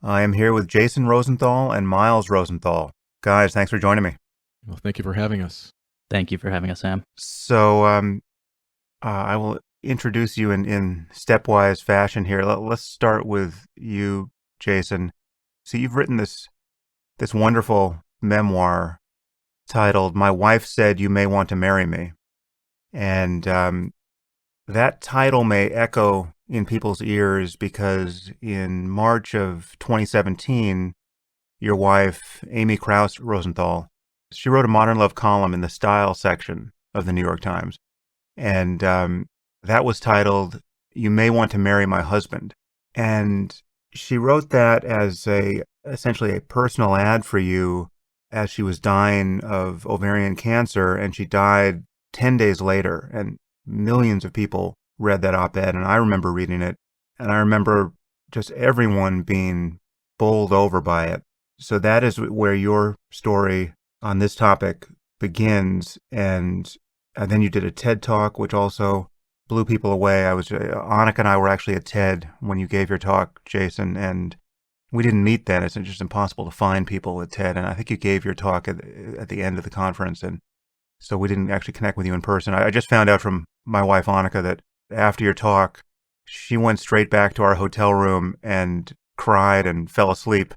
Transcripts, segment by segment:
I am here with Jason Rosenthal and Miles Rosenthal. Guys, thanks for joining me. Well, thank you for having us. Thank you for having us, Sam. I will introduce you in stepwise fashion here. Let's start with you, Jason. So you've written this wonderful memoir titled "My Wife Said You May Want to Marry Me," and that title may echo in people's ears because in March of 2017, your wife, Amy Kraus Rosenthal, she wrote a modern love column in the style section of the New York Times. And that was titled, "You May Want to Marry My Husband." And she wrote that as essentially a personal ad for you as she was dying of ovarian cancer, and she died 10 days later. And millions of people read that op-ed, and I remember reading it, and I remember just everyone being bowled over by it. So that is where your story on this topic begins, and then you did a TED Talk, which also blew people away. Annika and I were actually at TED when you gave your talk, Jason, and we didn't meet then. It's just impossible to find people at TED, and I think you gave your talk at the end of the conference, and so we didn't actually connect with you in person. I just found out from my wife, Annika, that after your talk, she went straight back to our hotel room and cried and fell asleep,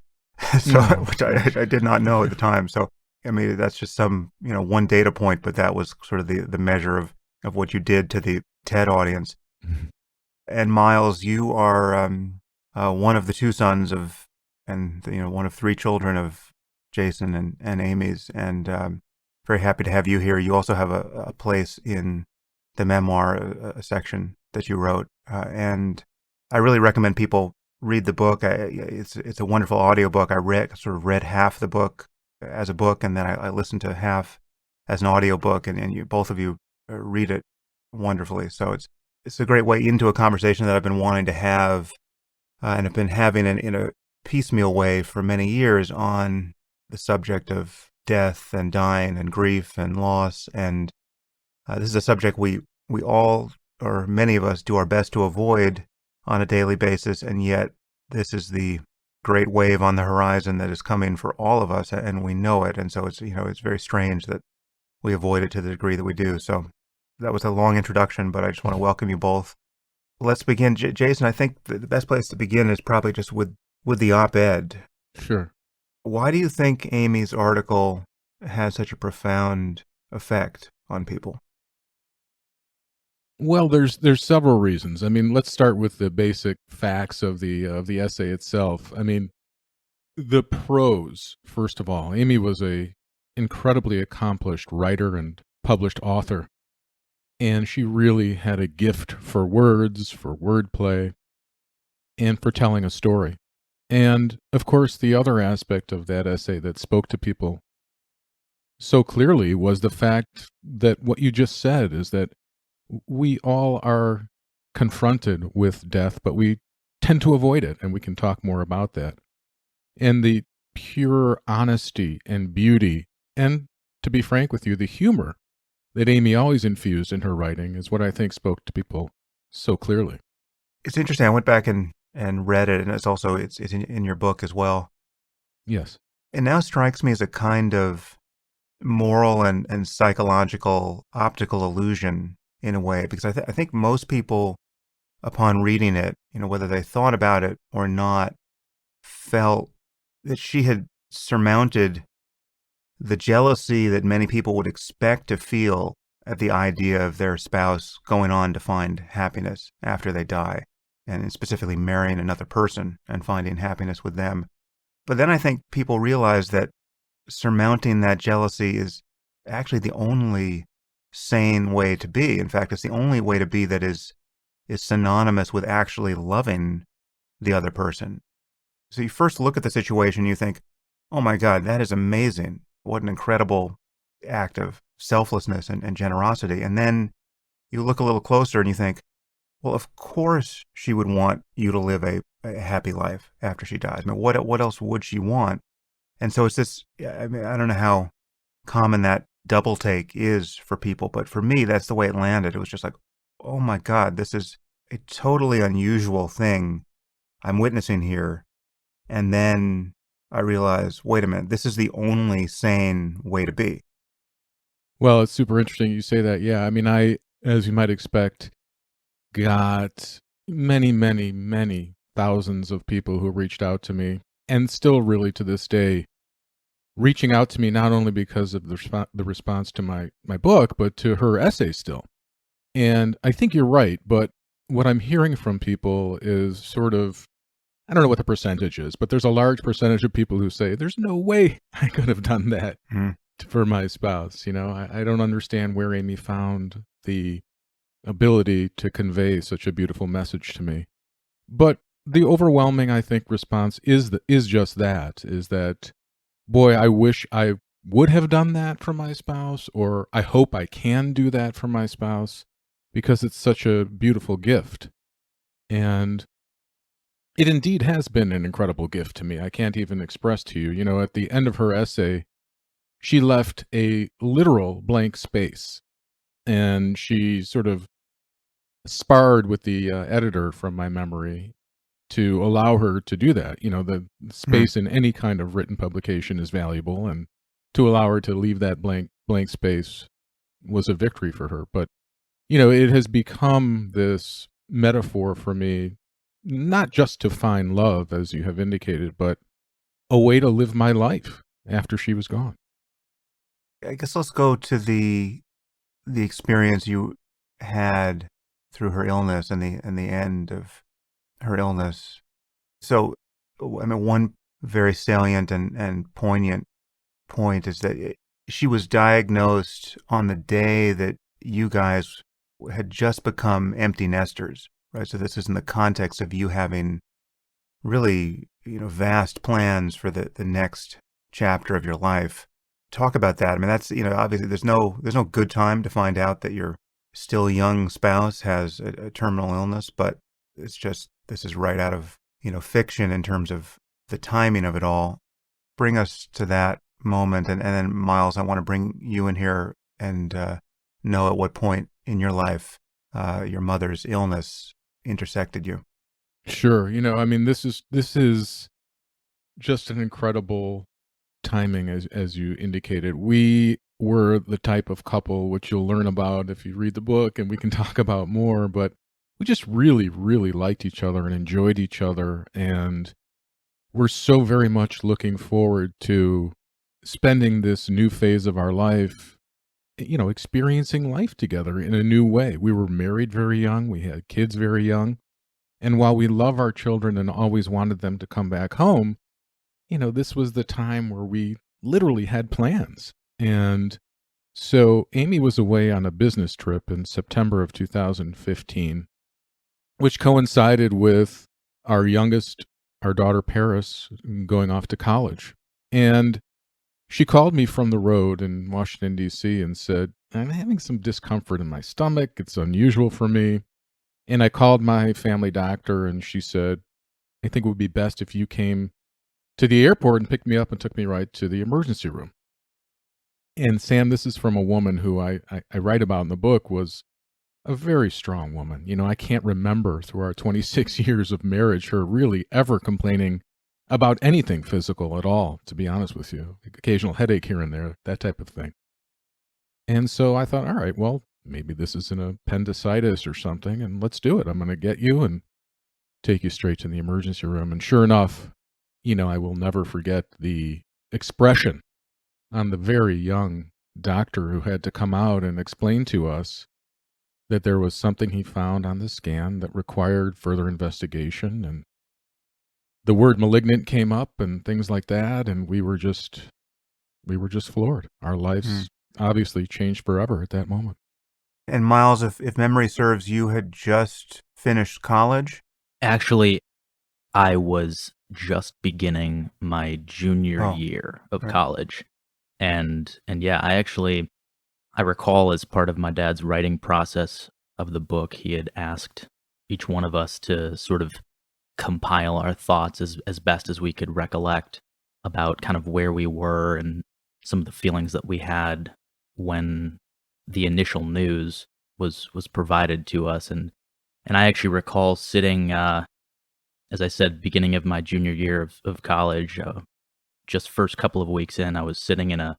which I did not know at the time. So, I mean, that's just some, one data point, but that was sort of the measure of what you did to the TED audience. Mm-hmm. And Miles, you are one of the two sons of, and one of three children of Jason and Amy's, and very happy to have you here. You also have a place in the memoir, a section that you wrote, and I really recommend people read the book. It's a wonderful audiobook. I read half the book as a book, and then I listened to half as an audiobook, and both of you read it wonderfully. So it's a great way into a conversation that I've been wanting to have, and have been having in a piecemeal way for many years on the subject of death and dying and grief and loss. And this is a subject we all, or many of us, do our best to avoid on a daily basis, and yet this is the great wave on the horizon that is coming for all of us, and we know it. And so it's very strange that we avoid it to the degree that we do. So that was a long introduction, but I just want to welcome you both. Let's begin. Jason, I think the best place to begin is probably just with the op-ed. Sure. Why do you think Amy's article has such a profound effect on people? Well, there's several reasons. I mean, let's start with the basic facts of the essay itself. I mean, the prose, first of all. Amy was a incredibly accomplished writer and published author, and she really had a gift for words, for wordplay, and for telling a story. And, of course, the other aspect of that essay that spoke to people so clearly was the fact that what you just said is that we all are confronted with death, but we tend to avoid it, and we can talk more about that. And the pure honesty and beauty, and to be frank with you, the humor that Amy always infused in her writing is what I think spoke to people so clearly. It's interesting. I went back and read it, and it's in your book as well. Yes. It now strikes me as a kind of moral and psychological optical illusion in a way, because I think most people, upon reading it, whether they thought about it or not, felt that she had surmounted the jealousy that many people would expect to feel at the idea of their spouse going on to find happiness after they die, and specifically marrying another person and finding happiness with them. But then I think people realize that surmounting that jealousy is actually the only sane way to be. In fact, it's the only way to be that is synonymous with actually loving the other person. So you first look at the situation, you think, oh my God, that is amazing. What an incredible act of selflessness and generosity. And then you look a little closer and you think, well, of course she would want you to live a happy life after she dies. I mean, what else would she want? And so it's this, I mean, I don't know how common that double take is for people, but for me, that's the way it landed. It was just like, oh my God, this is a totally unusual thing I'm witnessing here. And then I realized, wait a minute, this is the only sane way to be. Well, it's super interesting you say that. Yeah, I mean, I, as you might expect, got many, many, many thousands of people who reached out to me, and still really to this day, reaching out to me not only because of the response to my book, but to her essay still. And I think you're right, but what I'm hearing from people is sort of, I don't know what the percentage is, but there's a large percentage of people who say, there's no way I could have done that Mm. for my spouse. You know, I don't understand where Amy found the ability to convey such a beautiful message to me. But the overwhelming, I think, response is just that, is that, boy, I wish I would have done that for my spouse, or I hope I can do that for my spouse, because it's such a beautiful gift. And it indeed has been an incredible gift to me. I can't even express to you. You know, at the end of her essay, she left a literal blank space, and she sort of sparred with the editor from my memory to allow her to do that. You know, the Mm. space in any kind of written publication is valuable, and to allow her to leave that blank space was a victory for her. But you know, it has become this metaphor for me, not just to find love, as you have indicated, but a way to live my life after she was gone. I guess let's go to the experience you had through her illness and the end of her illness. So, I mean, one very salient and poignant point is that she was diagnosed on the day that you guys had just become empty nesters, right? So this is in the context of you having really, vast plans for the next chapter of your life. Talk about that. I mean, that's, obviously there's no good time to find out that your still young spouse has a terminal illness, but it's just, this is right out of, fiction in terms of the timing of it all. Bring us to that moment. And then Miles, I want to bring you in here and know at what point in your life your mother's illness intersected you. Sure. You know, I mean, this is just an incredible timing, as you indicated. We were the type of couple which you'll learn about if you read the book, and we can talk about more, but we just really, really liked each other and enjoyed each other, and we're so very much looking forward to spending this new phase of our life, you know, experiencing life together in a new way. We were married very young, we had kids very young, and while we love our children and always wanted them to come back home, you know, this was the time where we literally had plans. And so Amy was away on a business trip in September of 2015, which coincided with our youngest, our daughter Paris, going off to college. And she called me from the road in Washington, D.C., and said, I'm having some discomfort in my stomach. It's unusual for me. And I called my family doctor, and she said, I think it would be best if you came to the airport and picked me up and took me right to the emergency room. And Sam, this is from a woman who I write about in the book, was a very strong woman. You know, I can't remember through our 26 years of marriage her really ever complaining about anything physical at all, to be honest with you. Occasional headache here and there, that type of thing. And so I thought, all right, well, maybe this is an appendicitis or something, and let's do it. I'm going to get you and take you straight to the emergency room. And sure enough, you know, I will never forget the expression on the very young doctor who had to come out and explain to us that there was something he found on the scan that required further investigation. And the word malignant came up and things like that. And we were just floored. Our Mm. lives obviously changed forever at that moment. And Miles, if memory serves, you had just finished college. Actually, I was just beginning my junior Oh, year of right. college. And yeah, I recall as part of my dad's writing process of the book, he had asked each one of us to sort of compile our thoughts as best as we could recollect about kind of where we were and some of the feelings that we had when the initial news was provided to us. And I actually recall sitting as I said, beginning of my junior year of college, just first couple of weeks in, I was sitting in a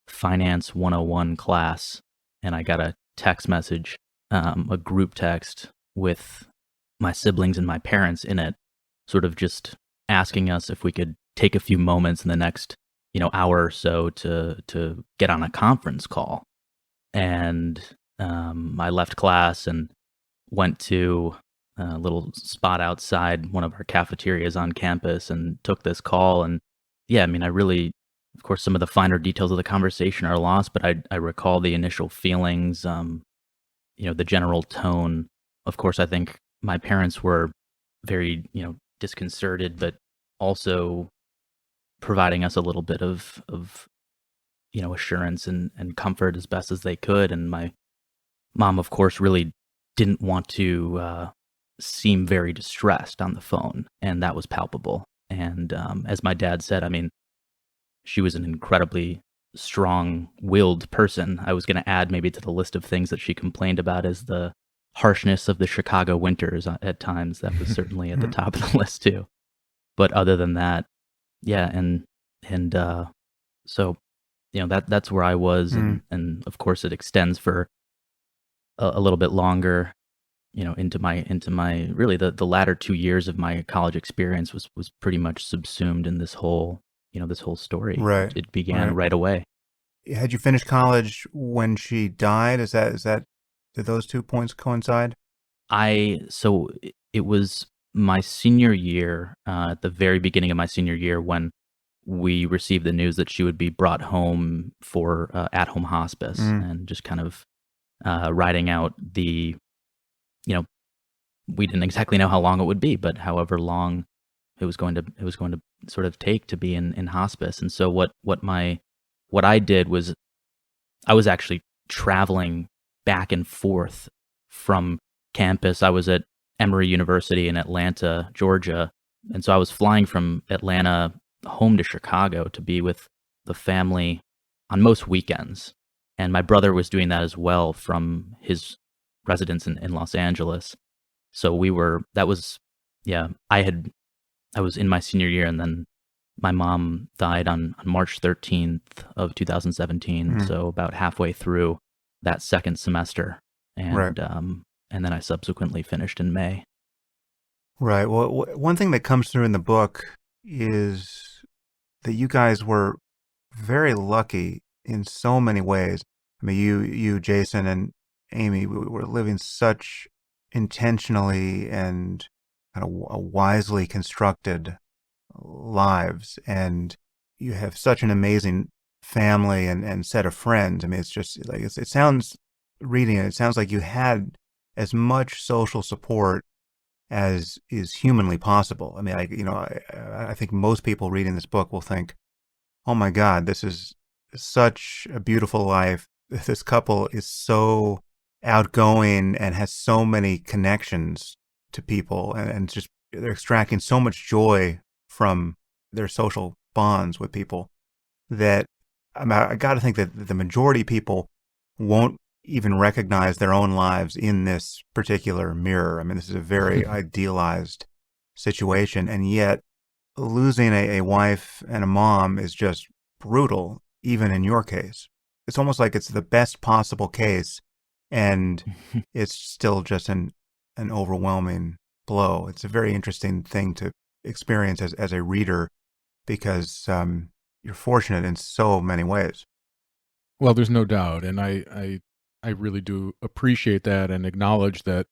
finance 101 class, and I got a text message, a group text with my siblings and my parents in it, sort of just asking us if we could take a few moments in the next, hour or so to get on a conference call. And I left class and went to a little spot outside one of our cafeterias on campus and took this call. And yeah, I mean, I really, of course, some of the finer details of the conversation are lost, but I recall the initial feelings, the general tone. Of course, I think my parents were very, disconcerted, but also providing us a little bit of assurance and comfort as best as they could. And my mom, of course, really didn't want to seem very distressed on the phone, and that was palpable. And as my dad said, I mean, she was an incredibly strong-willed person. I was going to add maybe to the list of things that she complained about is the harshness of the Chicago winters at times. That was certainly at the top of the list too. But other than that, yeah, and so that's where I was, and of course it extends for a little bit longer, into my really the latter 2 years of my college experience was pretty much subsumed in this whole story. Right. It began right away. Had you finished college when she died? Did those 2 points coincide? So it was my senior year, at the very beginning of my senior year, when we received the news that she would be brought home for at-home hospice, and just kind of riding out we didn't exactly know how long it would be, but however long it was going to sort of take to be in hospice. And so what I did was I was actually traveling back and forth from campus. I was at Emory University in Atlanta, Georgia. And so I was flying from Atlanta home to Chicago to be with the family on most weekends. And my brother was doing that as well from his residence in Los Angeles. So I was in my senior year, and then my mom died on March 13th of 2017. So about halfway through that second semester. And, and then I subsequently finished in May. Right. Well, one thing that comes through in the book is that you guys were very lucky in so many ways. I mean, you, Jason, and Amy were living such intentionally and kind of wisely constructed lives, and you have such an amazing family and set of friends. I mean, it's just like it sounds, reading it sounds like you had as much social support as is humanly possible. I mean, I think most people reading this book will think, oh my God, this is such a beautiful life. This couple is so outgoing and has so many connections to people, and just they're extracting so much joy from their social bonds with people that I got to think that the majority of people won't even recognize their own lives in this particular mirror. I mean, this is a very idealized situation, and yet losing a wife and a mom is just brutal, even in your case. It's almost like it's the best possible case, and it's still just an overwhelming blow. It's a very interesting thing to experience as a reader, because you're fortunate in so many ways. Well, there's no doubt, and I really do appreciate that and acknowledge that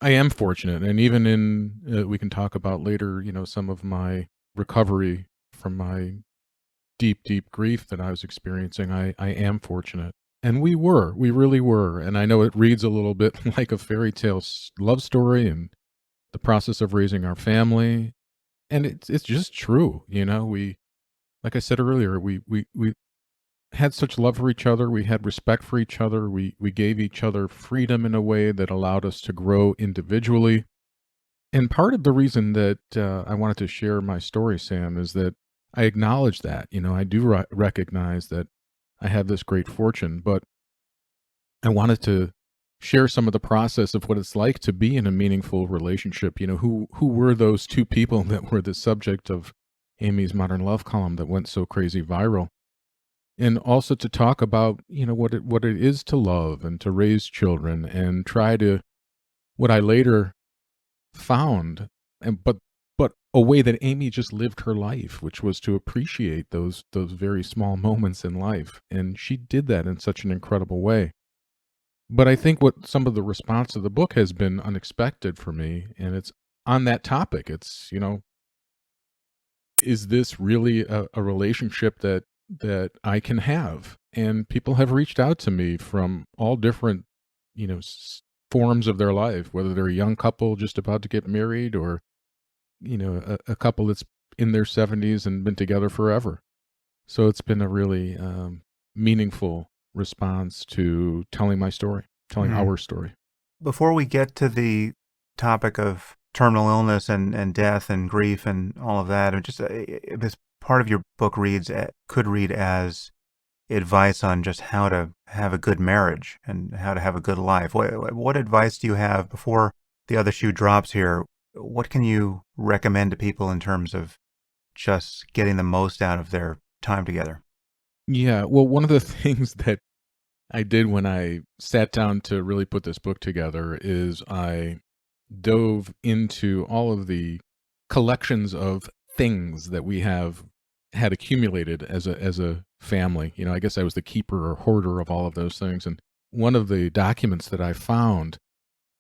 I am fortunate. And even in we can talk about later, some of my recovery from my deep grief that I was experiencing. I am fortunate, and we really were. And I know it reads a little bit like a fairy tale love story and the process of raising our family, and it's just true. We, like I said earlier, we had such love for each other. We had respect for each other. We gave each other freedom in a way that allowed us to grow individually. And part of the reason that I wanted to share my story, Sam, is that I acknowledge that. I do recognize that I have this great fortune, but I wanted to share some of the process of what it's like to be in a meaningful relationship. Who were those two people that were the subject of Amy's Modern Love column that went so crazy viral? And also to talk about, what it is to love and to raise children and try to, what I later found, but a way that Amy just lived her life, which was to appreciate those very small moments in life. And she did that in such an incredible way. But I think what some of the response to the book has been unexpected for me, and it's on that topic. It's, is this really a relationship that I can have? And people have reached out to me from all different, forms of their life, whether they're a young couple just about to get married, or, a couple that's in their 70s and been together forever. So it's been a really meaningful response to telling my story, telling our story. Before we get to the topic of terminal illness and death and grief and all of that, and just this part of your book could read as advice on just how to have a good marriage and how to have a good life. What advice do you have before the other shoe drops here? What can you recommend to people in terms of just getting the most out of their time together? Yeah, well, one of the things that I did when I sat down to really put this book together is I dove into all of the collections of things that we have had accumulated as a family. I guess I was the keeper or hoarder of all of those things. And one of the documents that I found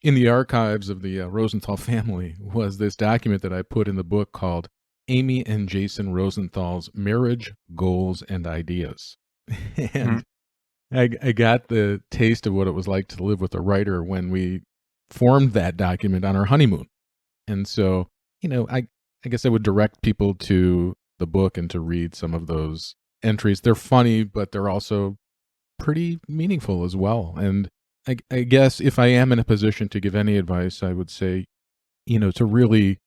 in the archives of the Rosenthal family was this document that I put in the book called Amy and Jason Rosenthal's Marriage, Goals, and Ideas. And I got the taste of what it was like to live with a writer when we formed that document on our honeymoon. And so, I guess I would direct people to the book and to read some of those entries. They're funny, but they're also pretty meaningful as well. And I guess if I am in a position to give any advice, I would say, to really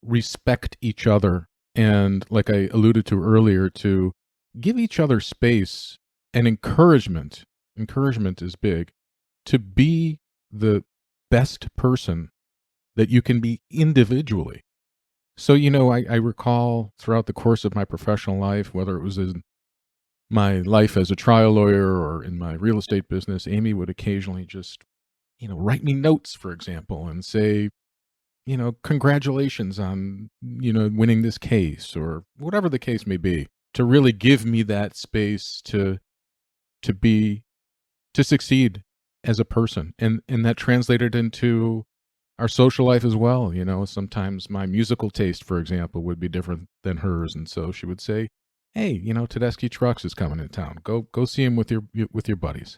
respect each other. And like I alluded to earlier, to give each other space and encouragement. Encouragement is big. To be the best person that you can be individually. So, I recall throughout the course of my professional life, whether it was in my life as a trial lawyer or in my real estate business, Amy would occasionally just, write me notes, for example, and say, congratulations on, winning this case, or whatever the case may be, to really give me that space to succeed as a person. And that translated into our social life as well. Sometimes my musical taste, for example, would be different than hers. And so she would say, hey, Tedeschi Trucks is coming in town. Go see him with your buddies.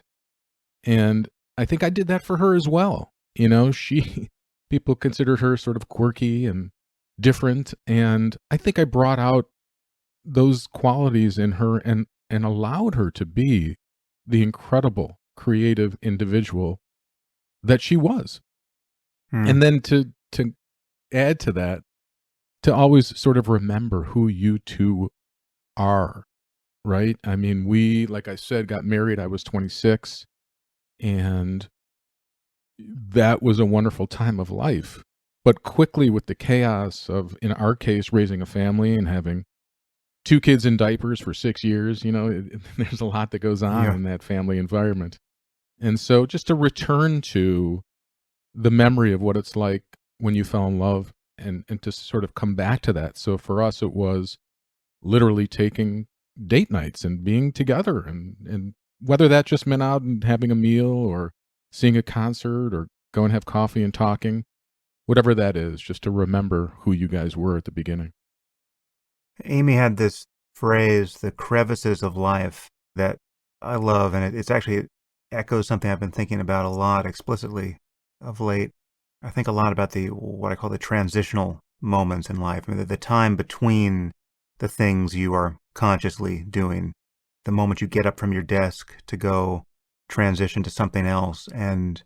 And I think I did that for her as well. People considered her sort of quirky and different. And I think I brought out those qualities in her and allowed her to be the incredible creative individual that she was. And then to add to that, to always sort of remember who you two are, right? I mean, we, like I said, got married. I was 26, and that was a wonderful time of life. But quickly, with the chaos of, in our case, raising a family and having 2 kids in diapers for 6 years, there's a lot that goes on in that family environment. And so just to return to the memory of what it's like when you fell in love and to sort of come back to that. So for us, it was literally taking date nights and being together, and whether that just meant out and having a meal or seeing a concert or go and have coffee and talking, whatever that is, just to remember who you guys were at the beginning. Amy had this phrase, the crevices of life, that I love, and it's actually, it echoes something I've been thinking about a lot explicitly of late. I think a lot about what I call the transitional moments in life. I mean, the time between the things you are consciously doing, the moment you get up from your desk to go transition to something else. And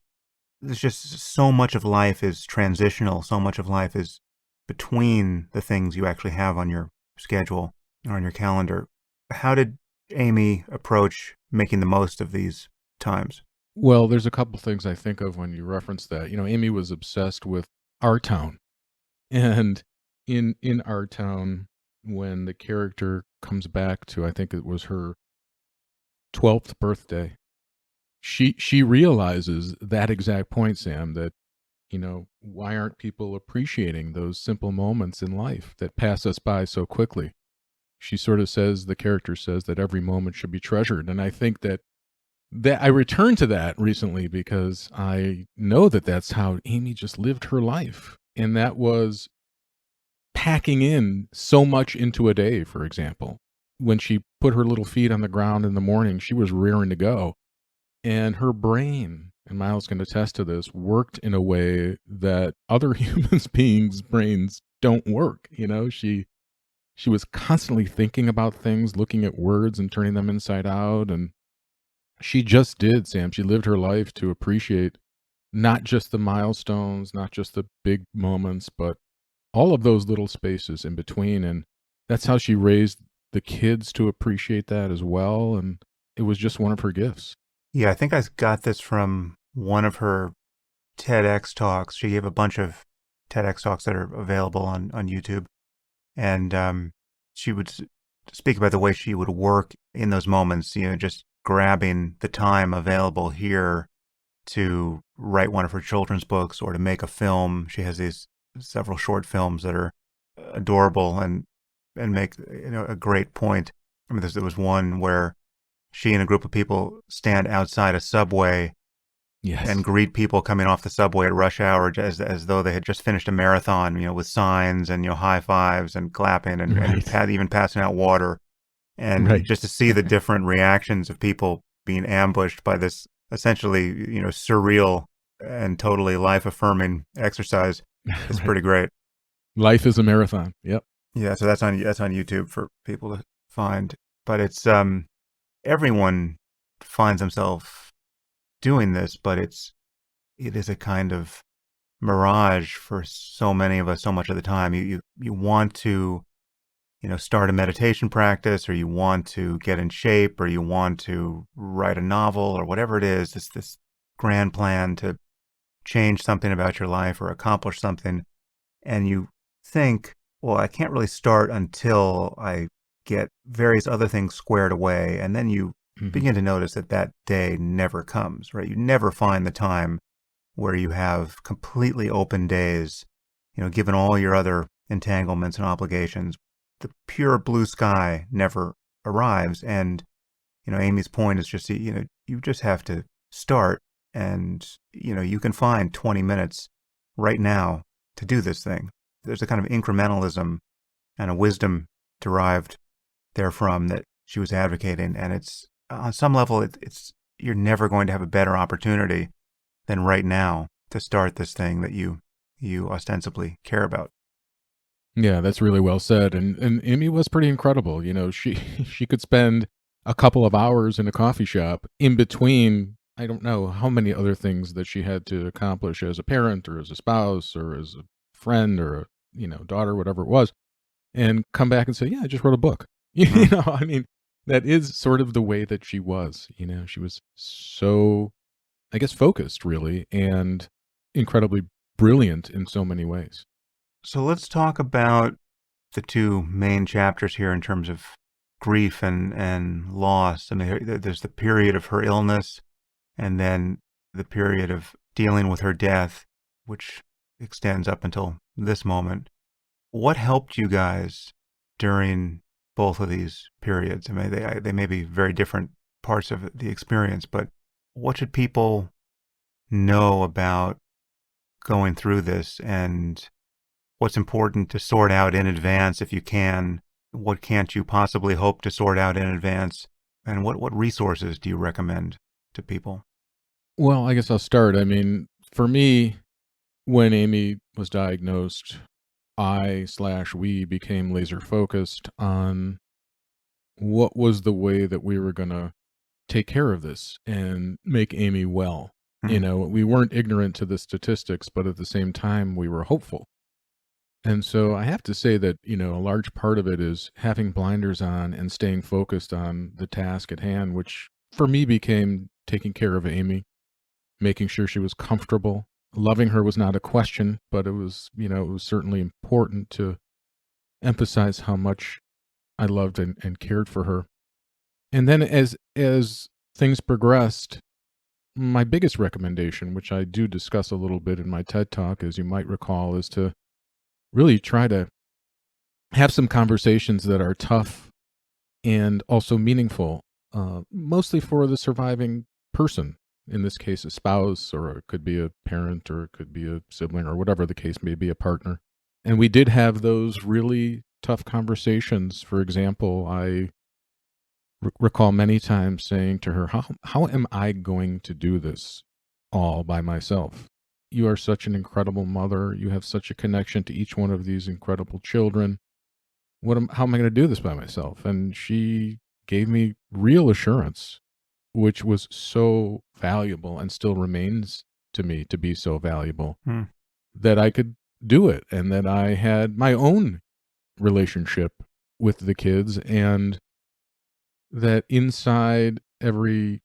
there's just so much of life is transitional. So much of life is between the things you actually have on your schedule or on your calendar. How did Amy approach making the most of these times? Well, there's a couple things I think of when you reference that. Amy was obsessed with Our Town. And in Our Town, when the character comes back to, I think it was her 12th birthday, she realizes that exact point, Sam, that, why aren't people appreciating those simple moments in life that pass us by so quickly? She sort of says, the character says that every moment should be treasured. And I think that I returned to that recently because I know that that's how Amy just lived her life. And that was packing in so much into a day, for example. When she put her little feet on the ground in the morning, she was rearing to go. And her brain, and Miles can attest to this, worked in a way that other human beings' brains don't work. She was constantly thinking about things, looking at words and turning them inside out. And she just did, Sam. She lived her life to appreciate not just the milestones, not just the big moments, but all of those little spaces in between. And that's how she raised the kids to appreciate that as well. And it was just one of her gifts. Yeah, I think I got this from one of her TEDx talks. She gave a bunch of TEDx talks that are available on YouTube. And she would speak about the way she would work in those moments, just grabbing the time available here to write one of her children's books or to make a film. She has these several short films that are adorable and make a great point. I mean, there was one where she and a group of people stand outside a subway Yes. and greet people coming off the subway at rush hour as though they had just finished a marathon, with signs and higigh fives and clapping and, Right. and even passing out water. And Right. just to see the different reactions of people being ambushed by this essentially, surreal and totally life-affirming exercise is Right. pretty great. Life is a marathon. Yep. Yeah, so that's on YouTube for people to find. But it's everyone finds themselves doing this, but it is a kind of mirage for so many of us so much of the time. You want to start a meditation practice, or you want to get in shape, or you want to write a novel, or whatever it is, this grand plan to change something about your life or accomplish something. And you think, well, I can't really start until I get various other things squared away. And then you begin to notice that day never comes, right? You never find the time where you have completely open days, given all your other entanglements and obligations. The pure blue sky never arrives. And, Amy's point is just, you just have to start, and, you can find 20 minutes right now to do this thing. There's a kind of incrementalism and a wisdom derived therefrom that she was advocating. And it's, on some level, it's you're never going to have a better opportunity than right now to start this thing that you ostensibly care about. Yeah, that's really well said. And Amy was pretty incredible. She could spend a couple of hours in a coffee shop in between, I don't know how many other things that she had to accomplish as a parent or as a spouse or as a friend or a, daughter, whatever it was, and come back and say, yeah, I just wrote a book. I mean, that is sort of the way that she was. She was so, I guess, focused really, and incredibly brilliant in so many ways. So let's talk about the two main chapters here in terms of grief and loss. I mean, there's the period of her illness, and then the period of dealing with her death, which extends up until this moment. What helped you guys during both of these periods? I mean, they may be very different parts of the experience, but what should people know about going through this, and what's important to sort out in advance if you can? What can't you possibly hope to sort out in advance? And what resources do you recommend to people? Well, I guess I'll start. I mean, for me, when Amy was diagnosed, we became laser focused on what was the way that we were going to take care of this and make Amy well. We weren't ignorant to the statistics, but at the same time, we were hopeful. And so I have to say that, a large part of it is having blinders on and staying focused on the task at hand, which for me became taking care of Amy. making sure she was comfortable. Loving her was not a question, but it was, it was certainly important to emphasize how much I loved and cared for her. And then as things progressed, my biggest recommendation, which I do discuss a little bit in my TED Talk, as you might recall, is to really try to have some conversations that are tough and also meaningful, mostly for the surviving person. In this case, a spouse, or it could be a parent, or it could be a sibling, or whatever the case may be, a partner. And we did have those really tough conversations. For example, I recall many times saying to her, how am I going to do this all by myself? You are such an incredible mother. You have such a connection to each one of these incredible children. How am I going to do this by myself? And she gave me real assurance, which was so valuable and still remains to me to be so valuable, that I could do it, and that I had my own relationship with the kids, and that inside every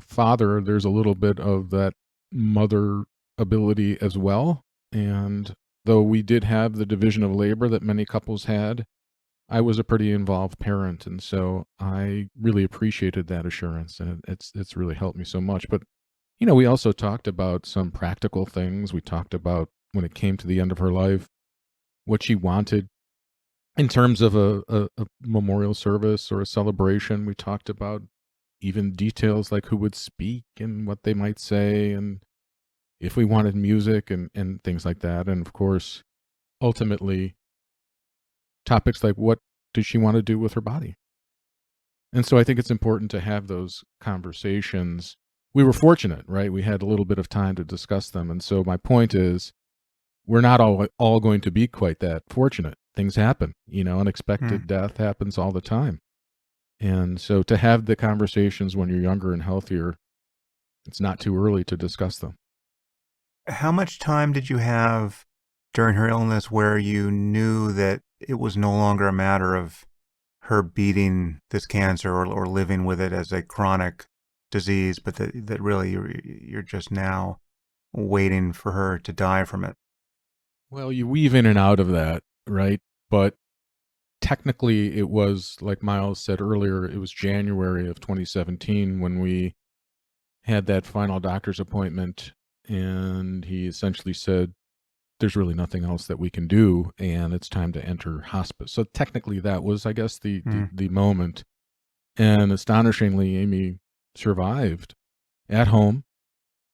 father, there's a little bit of that mother ability as well. And though we did have the division of labor that many couples had, I was a pretty involved parent, and so I really appreciated that assurance, and it's really helped me so much. But we also talked about some practical things. We talked about, when it came to the end of her life, what she wanted in terms of a memorial service or a celebration. We talked about even details like who would speak and what they might say, and if we wanted music and things like that. And of course, ultimately, topics like, what does she want to do with her body? And so I think it's important to have those conversations. We were fortunate, right? We had a little bit of time to discuss them. And so my point is, we're not all going to be quite that fortunate. Things happen, unexpected death happens all the time. And so to have the conversations when you're younger and healthier, it's not too early to discuss them. How much time did you have during her illness where you knew that it was no longer a matter of her beating this cancer or living with it as a chronic disease, but that really you're just now waiting for her to die from it? Well, you weave in and out of that, right? But technically, it was, like Miles said earlier, it was January of 2017 when we had that final doctor's appointment, and he essentially said, there's really nothing else that we can do, and it's time to enter hospice. So technically, that was, I guess, the moment. And astonishingly, Amy survived at home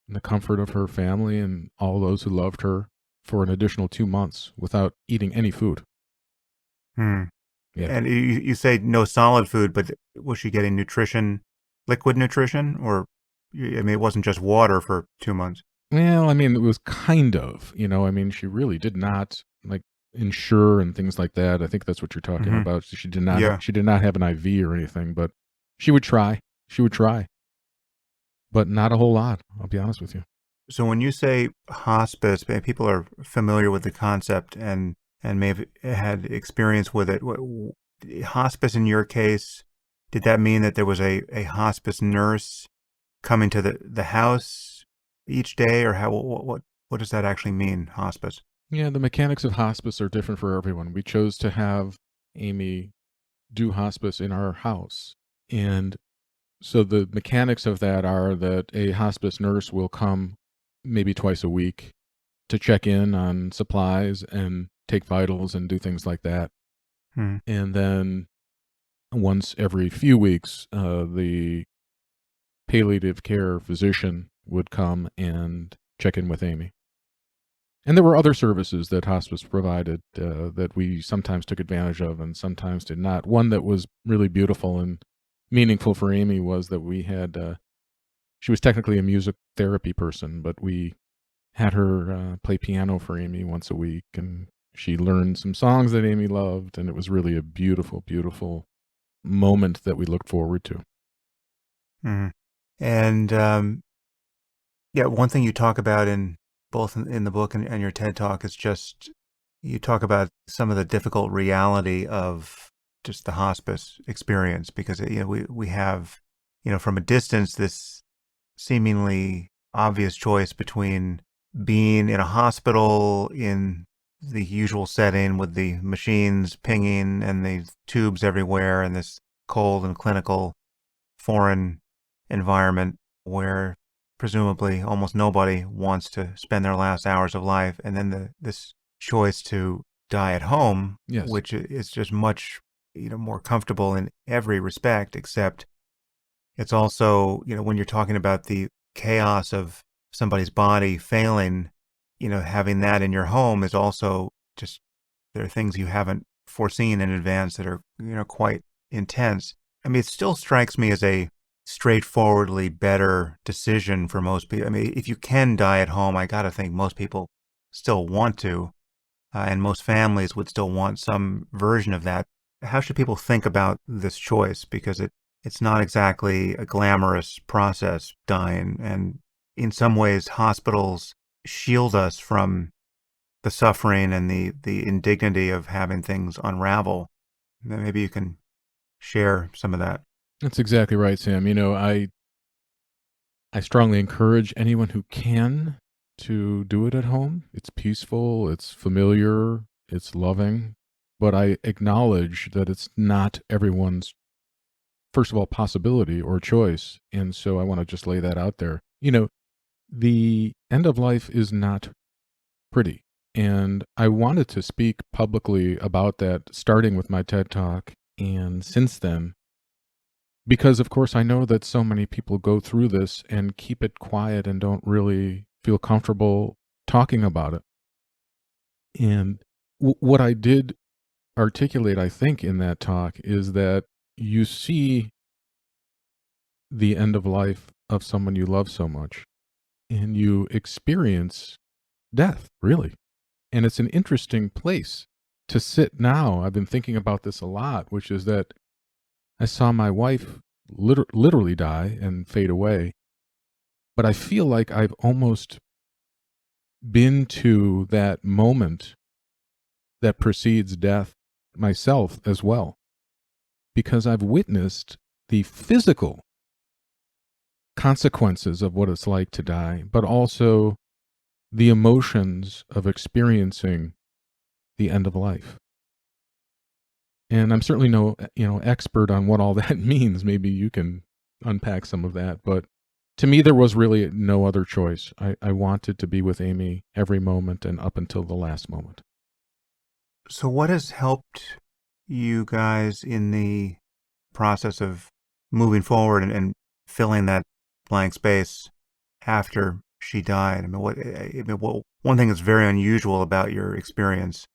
in the comfort of her family and all those who loved her for an additional 2 months without eating any food. Yeah. Yeah. And you say no solid food, but was she getting nutrition, liquid nutrition? Or, it wasn't just water for 2 months. Well, it was kind of, she really did not insure and things like that. I think that's what you're talking about. She did not, Yeah. she did not have an IV or anything, but she would try, but not a whole lot. I'll be honest with you. So when you say hospice, people are familiar with the concept and may have had experience with it. Hospice in your case, did that mean that there was a hospice nurse coming to the house each day, or what does that actually mean, hospice? Yeah, the mechanics of hospice are different for everyone. We chose to have Amy do hospice in our house. And so the mechanics of that are that a hospice nurse will come maybe twice a week to check in on supplies and take vitals and do things like that. And then once every few weeks, the palliative care physician would come and check in with Amy. And there were other services that hospice provided that we sometimes took advantage of and sometimes did not. One that was really beautiful and meaningful for Amy was that we had, she was technically a music therapy person, but we had her play piano for Amy once a week, and she learned some songs that Amy loved, and it was really a beautiful, beautiful moment that we looked forward to. And one thing you talk about both in the book and your TED Talk is just, you talk about some of the difficult reality of just the hospice experience, because we have, from a distance, this seemingly obvious choice between being in a hospital in the usual setting with the machines pinging and the tubes everywhere and this cold and clinical foreign environment where presumably almost nobody wants to spend their last hours of life, and then this choice to die at home, Yes. which is just much more comfortable in every respect, except it's also, when you're talking about the chaos of somebody's body failing, having that in your home is also just, there are things you haven't foreseen in advance that are, quite intense. I mean, it still strikes me as a straightforwardly better decision for most people. I mean, if you can die at home, I got to think most people still want to, and most families would still want some version of that. How should people think about this choice? Because it's not exactly a glamorous process, dying, and in some ways, hospitals shield us from the suffering and the indignity of having things unravel. Maybe you can share some of that. That's exactly right, Sam. I strongly encourage anyone who can to do it at home. It's peaceful, it's familiar, it's loving, but I acknowledge that it's not everyone's, first of all, possibility or choice. And so I want to just lay that out there. The end of life is not pretty. And I wanted to speak publicly about that, starting with my TED Talk and since then, because of course I know that so many people go through this and keep it quiet and don't really feel comfortable talking about it. And what I did articulate, I think, in that talk is that you see the end of life of someone you love so much, and you experience death, really. And it's an interesting place to sit now. I've been thinking about this a lot, which is that I saw my wife literally die and fade away, but I feel like I've almost been to that moment that precedes death myself as well, because I've witnessed the physical consequences of what it's like to die, but also the emotions of experiencing the end of life. And I'm certainly no, expert on what all that means. Maybe you can unpack some of that. But to me, there was really no other choice. I wanted to be with Amy every moment and up until the last moment. So what has helped you guys in the process of moving forward and filling that blank space after she died? I mean, one thing that's very unusual about your experience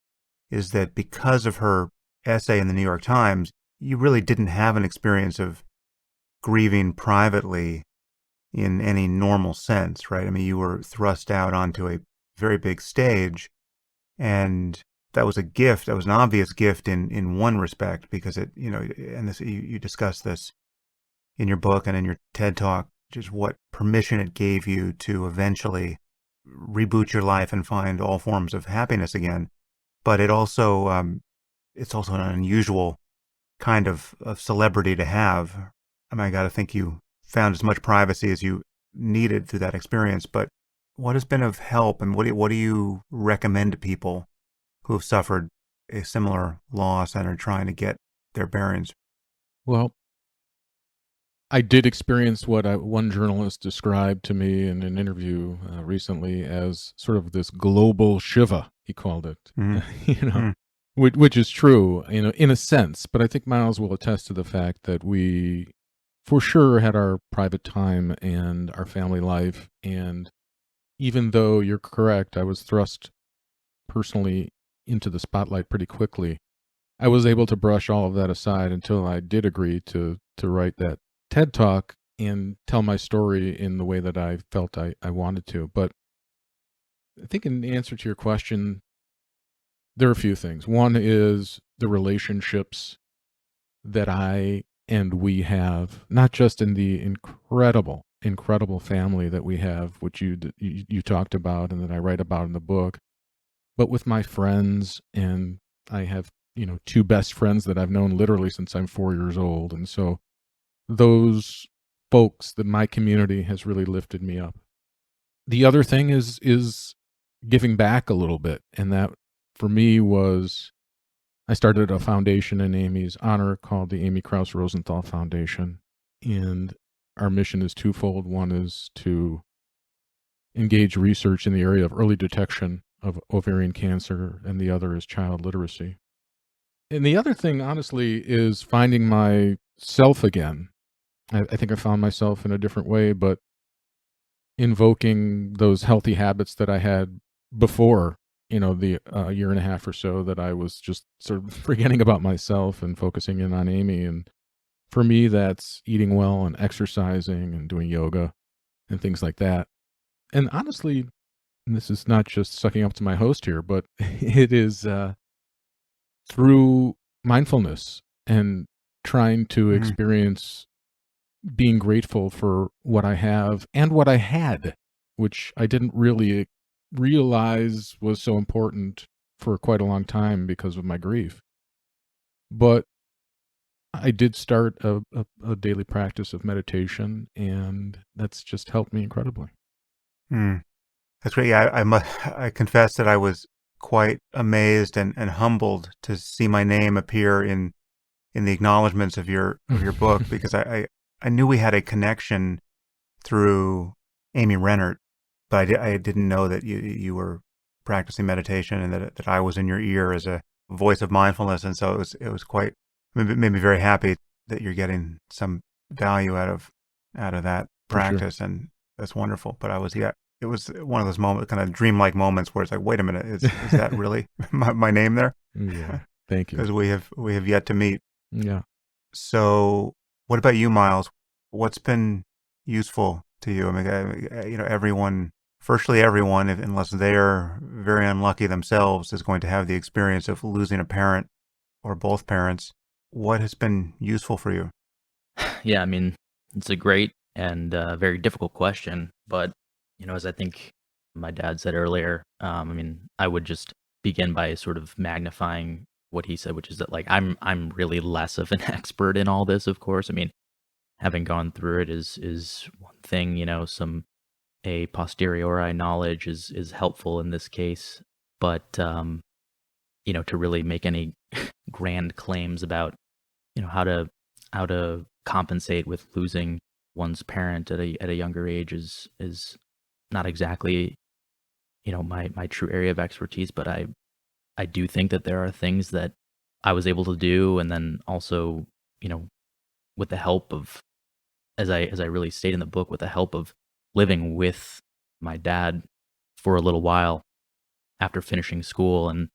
is that because of her essay in the New York Times, you really didn't have an experience of grieving privately in any normal sense, right? I mean, you were thrust out onto a very big stage, and that was a gift. That was an obvious gift in one respect, because and this, you discuss this in your book and in your TED Talk, just what permission it gave you to eventually reboot your life and find all forms of happiness again. But it's also an unusual kind of celebrity to have. I mean, I got to think you found as much privacy as you needed through that experience. But what has been of help, and what do you recommend to people who have suffered a similar loss and are trying to get their bearings? Well, I did experience what one journalist described to me in an interview recently as sort of this global Shiva, he called it. Mm-hmm. Which is true, in a sense. But I think Miles will attest to the fact that we, for sure, had our private time and our family life. And even though you're correct, I was thrust personally into the spotlight pretty quickly, I was able to brush all of that aside until I did agree to write that TED Talk and tell my story in the way that I felt I wanted to. But I think in answer to your question, there are a few things. One is the relationships that I and we have, not just in the incredible family that we have, which you talked about and that I write about in the book, but with my friends. And I have, two best friends that I've known literally since I'm 4 years old. And so those folks, that my community has really lifted me up. the other thing is giving back a little bit, and that for me was I started a foundation in Amy's honor called the Amy Kraus Rosenthal Foundation, and our mission is twofold. One is to engage research in the area of early detection of ovarian cancer, and the other is child literacy. And the other thing, honestly, is finding myself again. I think I found myself in a different way, but invoking those healthy habits that I had before, the year and a half or so that I was just sort of forgetting about myself and focusing in on Amy. And for me, that's eating well and exercising and doing yoga and things like that. And honestly, and this is not just sucking up to my host here, but it is through mindfulness and trying to experience being grateful for what I have and what I had, which I didn't really realize was so important for quite a long time because of my grief. But I did start a daily practice of meditation, and that's just helped me incredibly. That's great. Yeah, I confess that I was quite amazed and humbled to see my name appear in the acknowledgments of your book, because I knew we had a connection through Amy Rennert, but I didn't know that you were practicing meditation, and that I was in your ear as a voice of mindfulness. And so it was quite, made me very happy that you're getting some value out of that practice. Sure. And that's wonderful. But it was one of those moments, kind of dreamlike moments, where it's like, wait a minute, is that really my name there? Yeah, thank you. Because we have yet to meet. Yeah. So, what about you, Miles? What's been useful to you? I mean, everyone, unless they're very unlucky themselves, is going to have the experience of losing a parent or both parents. What has been useful for you? Yeah, I mean, it's a great and very difficult question, but as I think my dad said earlier, I would just begin by sort of magnifying what he said, which is that, like, I'm really less of an expert in all this, of course. I mean, having gone through it is one thing, some a posteriori knowledge is helpful in this case, but to really make any grand claims about how to compensate with losing one's parent at a younger age is not exactly my true area of expertise. But I do think that there are things that I was able to do, and then also with the help of, as I really state in the book, with the help of living with my dad for a little while after finishing school, and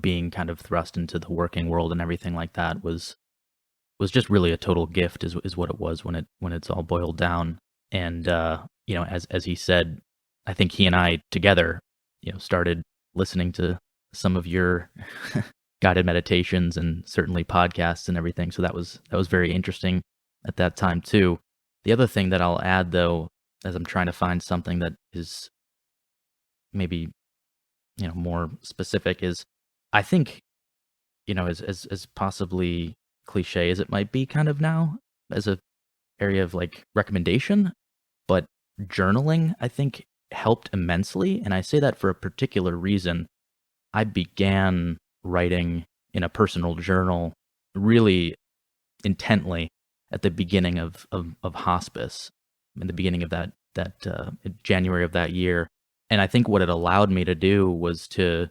being kind of thrust into the working world and everything like that was just really a total gift, is what it was when it's all boiled down. And as he said, I think he and I together started listening to some of your guided meditations and certainly podcasts and everything. So that was very interesting at that time too. The other thing that I'll add, though, as I'm trying to find something that is maybe more specific, is I think as possibly cliche as it might be kind of now as a area of like recommendation, but journaling, I think, helped immensely. And I say that for a particular reason. I began writing in a personal journal really intently at the beginning of hospice, in the beginning of that January of that year. And I think what it allowed me to do was to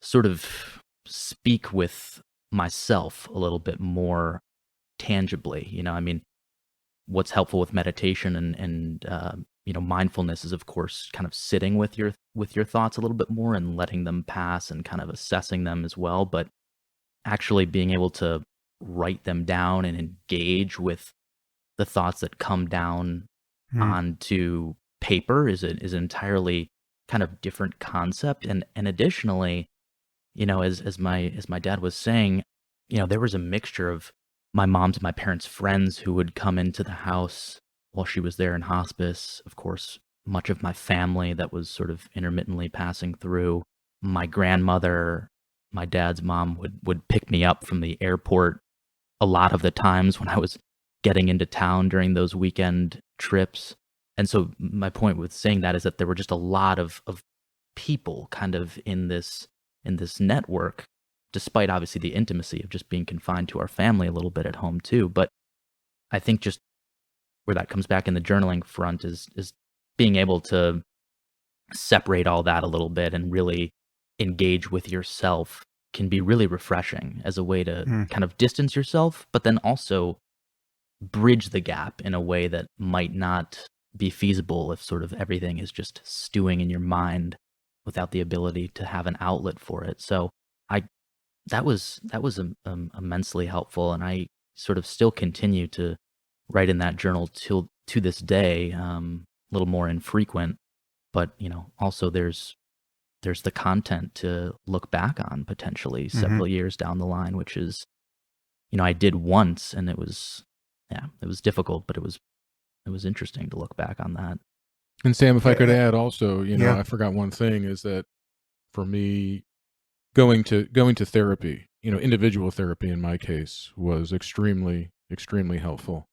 sort of speak with myself a little bit more tangibly. What's helpful with meditation and mindfulness is, of course, kind of sitting with your thoughts a little bit more and letting them pass and kind of assessing them as well. But actually being able to write them down and engage with the thoughts that come down onto paper is an entirely kind of different concept. And additionally, as my dad was saying, there was a mixture of my mom's and my parents' friends who would come into the house while she was there in hospice. Of course, much of my family that was sort of intermittently passing through. My grandmother, my dad's mom, would pick me up from the airport a lot of the times when I was getting into town during those weekend trips. And so my point with saying that is that there were just a lot of people kind of in this network, despite obviously the intimacy of just being confined to our family a little bit at home too. But I think just where that comes back in the journaling front is being able to separate all that a little bit and really engage with yourself can be really refreshing as a way to Mm. kind of distance yourself, but then also bridge the gap in a way that might not be feasible if sort of everything is just stewing in your mind without the ability to have an outlet for it. So I that was immensely helpful, and I sort of still continue to write in that journal till to this day, a little more infrequent, but also there's the content to look back on potentially Mm-hmm. several years down the line, which is I did once, and it was difficult, but it was interesting to look back on that. And Sam, if I could add also, Yeah. I forgot one thing is that for me, going to therapy, individual therapy in my case was extremely, extremely helpful.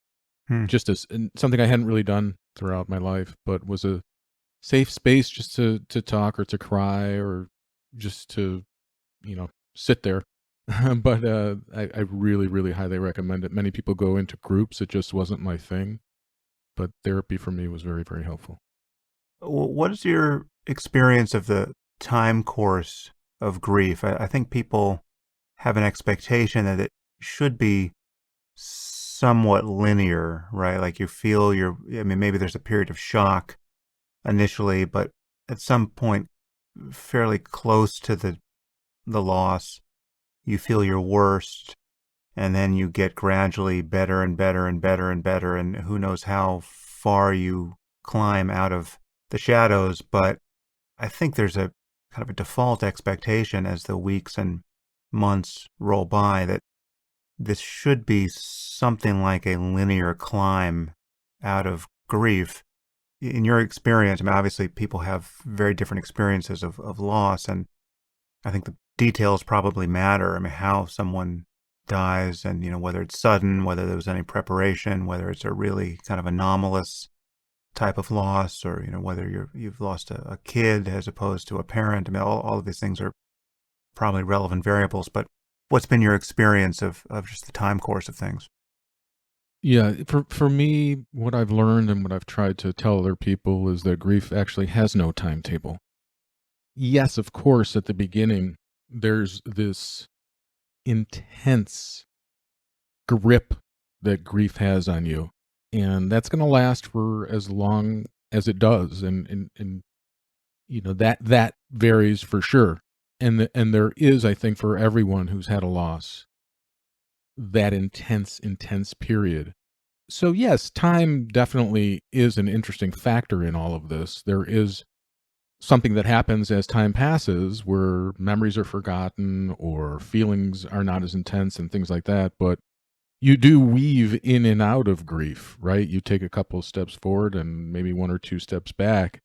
Hmm. Just as something I hadn't really done throughout my life, but was a safe space just to talk or to cry or just to, sit there. But I really, really highly recommend it. Many people go into groups. It just wasn't my thing. But therapy for me was very, very helpful. What is your experience of the time course of grief? I think people have an expectation that it should be somewhat linear, right? Like you feel maybe there's a period of shock initially, but at some point fairly close to the loss, you feel your worst, and then you get gradually better and better and better and better, and who knows how far you climb out of the shadows. But I think there's a kind of a default expectation as the weeks and months roll by that this should be something like a linear climb out of grief. In your experience, I mean, obviously people have very different experiences of loss, and I think the details probably matter. I mean, how someone dies and, whether it's sudden, whether there was any preparation, whether it's a really kind of anomalous type of loss, or, whether you've lost a kid as opposed to a parent. I mean, all of these things are probably relevant variables, but what's been your experience of just the time course of things? Yeah, for me, what I've learned and what I've tried to tell other people is that grief actually has no timetable. Yes, of course, at the beginning, there's this intense grip that grief has on you, and that's going to last for as long as it does, and that varies for sure. And there is, I think, for everyone who's had a loss, that intense period. So yes, time definitely is an interesting factor in all of this. There is something that happens as time passes where memories are forgotten or feelings are not as intense and things like that. But you do weave in and out of grief, right? You take a couple of steps forward and maybe one or two steps back,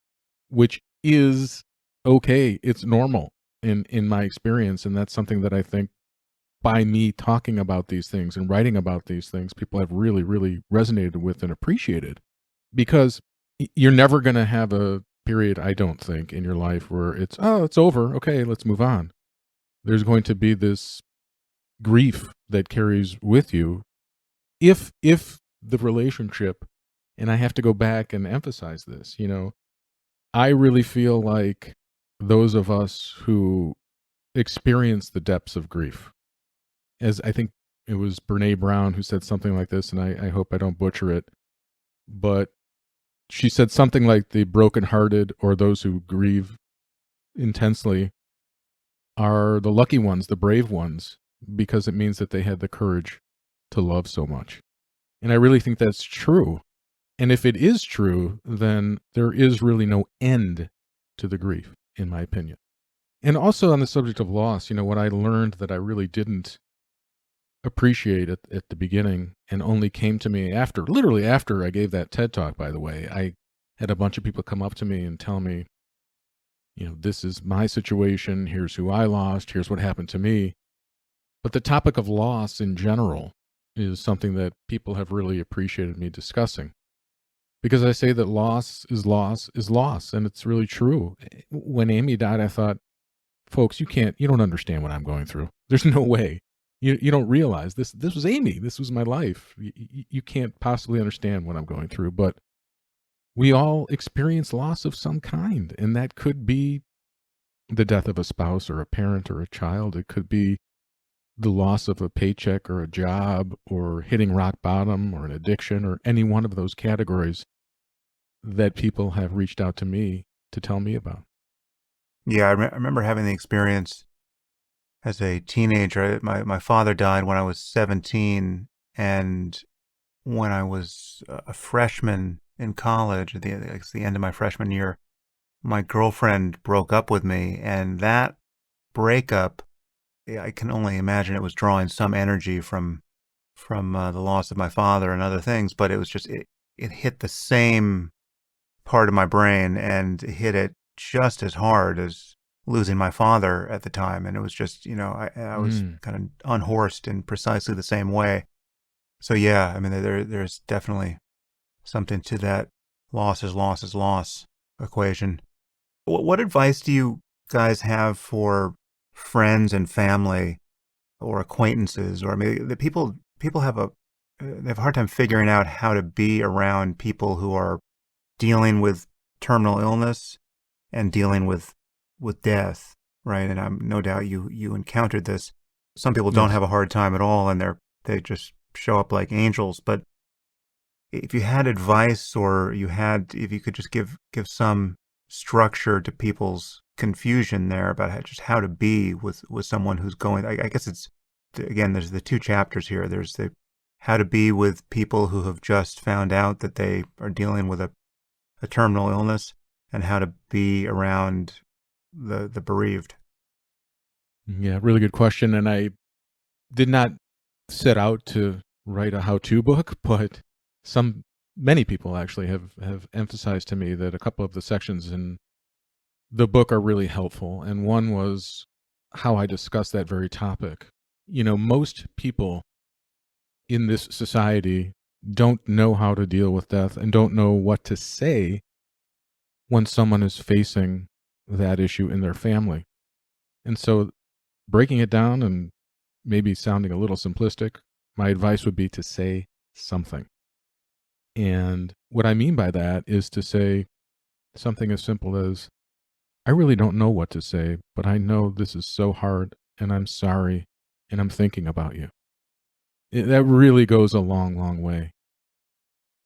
which is okay. It's normal in my experience. And that's something that I think by me talking about these things and writing about these things, people have really, really resonated with and appreciated, because you're never going to have a period, I don't think, in your life where it's over. Okay, let's move on. There's going to be this grief that carries with you if the relationship, and I have to go back and emphasize this, I really feel like those of us who experience the depths of grief, as I think it was Brene Brown who said something like this, and I hope I don't butcher it, but she said something like the brokenhearted, or those who grieve intensely, are the lucky ones, the brave ones, because it means that they had the courage to love so much. And I really think that's true. And if it is true, then there is really no end to the grief, in my opinion. And also on the subject of loss, what I learned that I really didn't appreciate at the beginning, and only came to me literally after I gave that TED talk, by the way. I had a bunch of people come up to me and tell me, this is my situation, here's who I lost, here's what happened to me. But the topic of loss in general is something that people have really appreciated me discussing. because I say that loss is loss is loss, and it's really true. When Amy died, I thought, folks, you don't understand what I'm going through. There's no way. You don't realize this was Amy. This was my life. You can't possibly understand what I'm going through. But we all experience loss of some kind, and that could be the death of a spouse or a parent or a child. It could be the loss of a paycheck or a job or hitting rock bottom or an addiction or any one of those categories that people have reached out to me to tell me about. Yeah, I remember having the experience as a teenager. My father died when I was 17, and when I was a freshman in college, at the end of my freshman year, my girlfriend broke up with me, and that breakup, I can only imagine it was drawing some energy from the loss of my father and other things, but it was just it hit the same part of my brain, and it hit it just as hard as losing my father at the time. And it was just, I was kind of unhorsed in precisely the same way. So yeah, I mean, there's definitely something to that loss is loss is loss equation. What advice do you guys have for friends and family or acquaintances, or I mean, the people they have a hard time figuring out how to be around people who are dealing with terminal illness and dealing with death, right? And I'm no doubt you encountered this. Some people don't Yes. have a hard time at all, and they just show up like angels. But if you had advice, or if you could just give some structure to people's confusion there about how to be with someone who's going, I guess it's, again, there's the two chapters here. There's the how to be with people who have just found out that they are dealing with a terminal illness, and how to be around the bereaved. Yeah, really good question. And I did not set out to write a how-to book, but many people actually have emphasized to me that a couple of the sections in the book are really helpful. And one was how I discuss that very topic. Most people in this society don't know how to deal with death and don't know what to say when someone is facing that issue in their family. And so, breaking it down and maybe sounding a little simplistic, my advice would be to say something. And what I mean by that is to say something as simple as, I really don't know what to say, but I know this is so hard, and I'm sorry, and I'm thinking about you. That really goes a long, long way.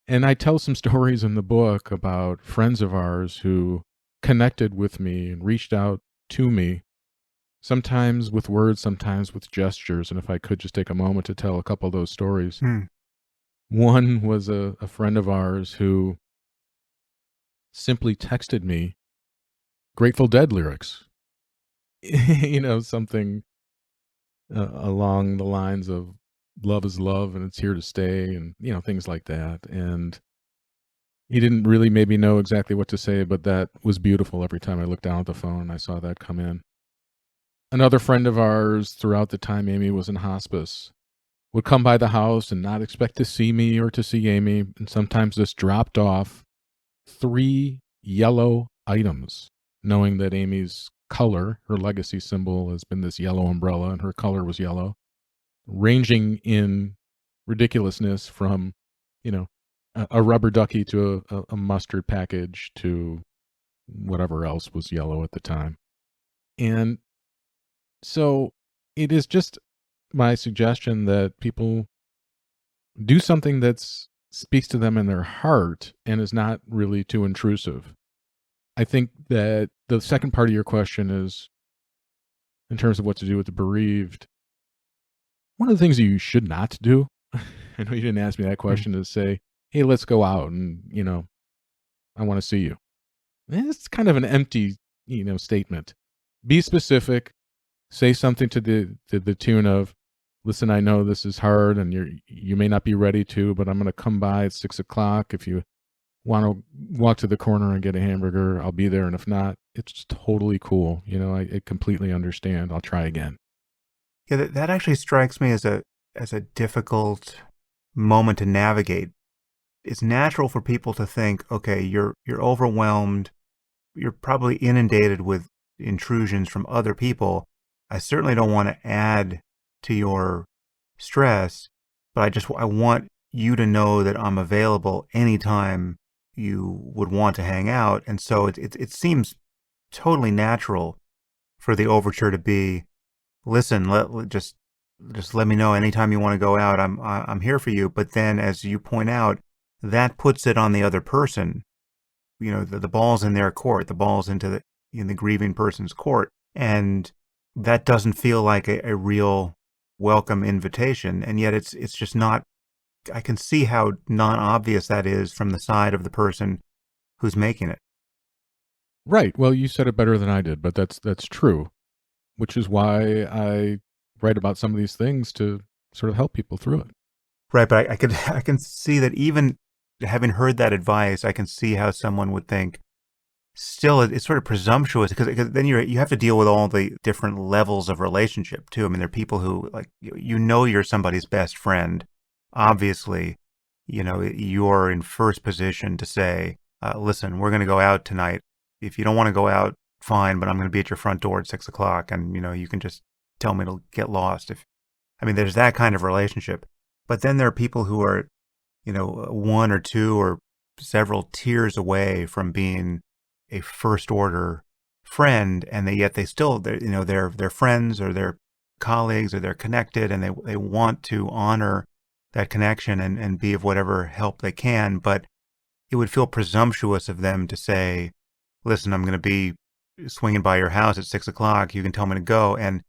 And I tell some stories in the book about friends of ours who connected with me and reached out to me, sometimes with words, sometimes with gestures. And if I could just take a moment to tell a couple of those stories. One was a friend of ours who simply texted me Grateful Dead lyrics, something along the lines of love is love and it's here to stay, and, things like that. And he didn't really maybe know exactly what to say, but that was beautiful. Every time I looked down at the phone, I saw that come in. Another friend of ours, throughout the time Amy was in hospice, would come by the house and not expect to see me or to see Amy, and sometimes just dropped off 3 yellow items, knowing that Amy's color, her legacy symbol, has been this yellow umbrella, and her color was yellow, ranging in ridiculousness from, a rubber ducky to a mustard package to whatever else was yellow at the time. And so it is just my suggestion that people do something that speaks to them in their heart and is not really too intrusive. I think that the second part of your question is, in terms of what to do with the bereaved, one of the things you should not do, I know you didn't ask me that question, is say, hey, let's go out and, I want to see you. It's kind of an empty, statement. Be specific. Say something to the tune of, listen, I know this is hard and you may not be ready to, but I'm going to come by at 6:00. If you want to walk to the corner and get a hamburger, I'll be there. And if not, it's totally cool. I completely understand. I'll try again. Yeah, that actually strikes me as a difficult moment to navigate, it's natural for people to think, okay, you're overwhelmed, you're probably inundated with intrusions from other people. I certainly don't want to add to your stress, but I want you to know that I'm available anytime you would want to hang out. And so it seems totally natural for the overture to be, listen, just let me know anytime you want to go out. I'm here for you. But then, as you point out, that puts it on the other person. You know, the ball's in their court. The ball's in the grieving person's court, and that doesn't feel like a real welcome invitation. And yet, it's just not. I can see how non-obvious that is from the side of the person who's making it. Right. Well, you said it better than I did, but that's true, which is why I write about some of these things to sort of help people through it. Right, but I can see that even having heard that advice, I can see how someone would think. Still, it's sort of presumptuous because then you have to deal with all the different levels of relationship too. I mean, there are people who like you're somebody's best friend. Obviously, you're in first position to say, "Listen, we're going to go out tonight. If you don't want to go out, fine, but I'm going to be at your front door at 6 o'clock, and you can just tell me to get lost." There's that kind of relationship. But then there are people who are, one or two or several tiers away from being a first order friend, and yet they still, they're friends or they're colleagues or they're connected, and they want to honor that connection and be of whatever help they can. But it would feel presumptuous of them to say, listen, I'm going to be swinging by your house at 6 o'clock. You can tell me to go. And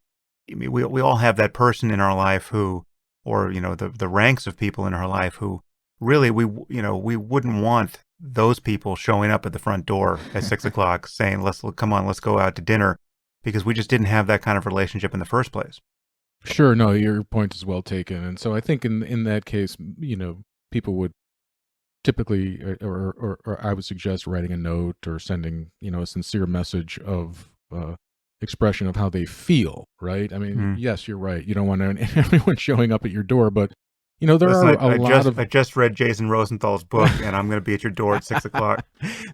we all have that person in our life who, or, the ranks of people in our life who really we wouldn't want those people showing up at the front door at 6 o'clock saying, come on, let's go out to dinner, because we just didn't have that kind of relationship in the first place. Sure. No, your point is well taken. And so I think in that case, people would typically, or I would suggest writing a note or sending, a sincere message of expression of how they feel, right? I mean, yes, you're right. You don't want everyone showing up at your door, but I just read Jason Rosenthal's book, and I'm going to be at your door at 6 o'clock.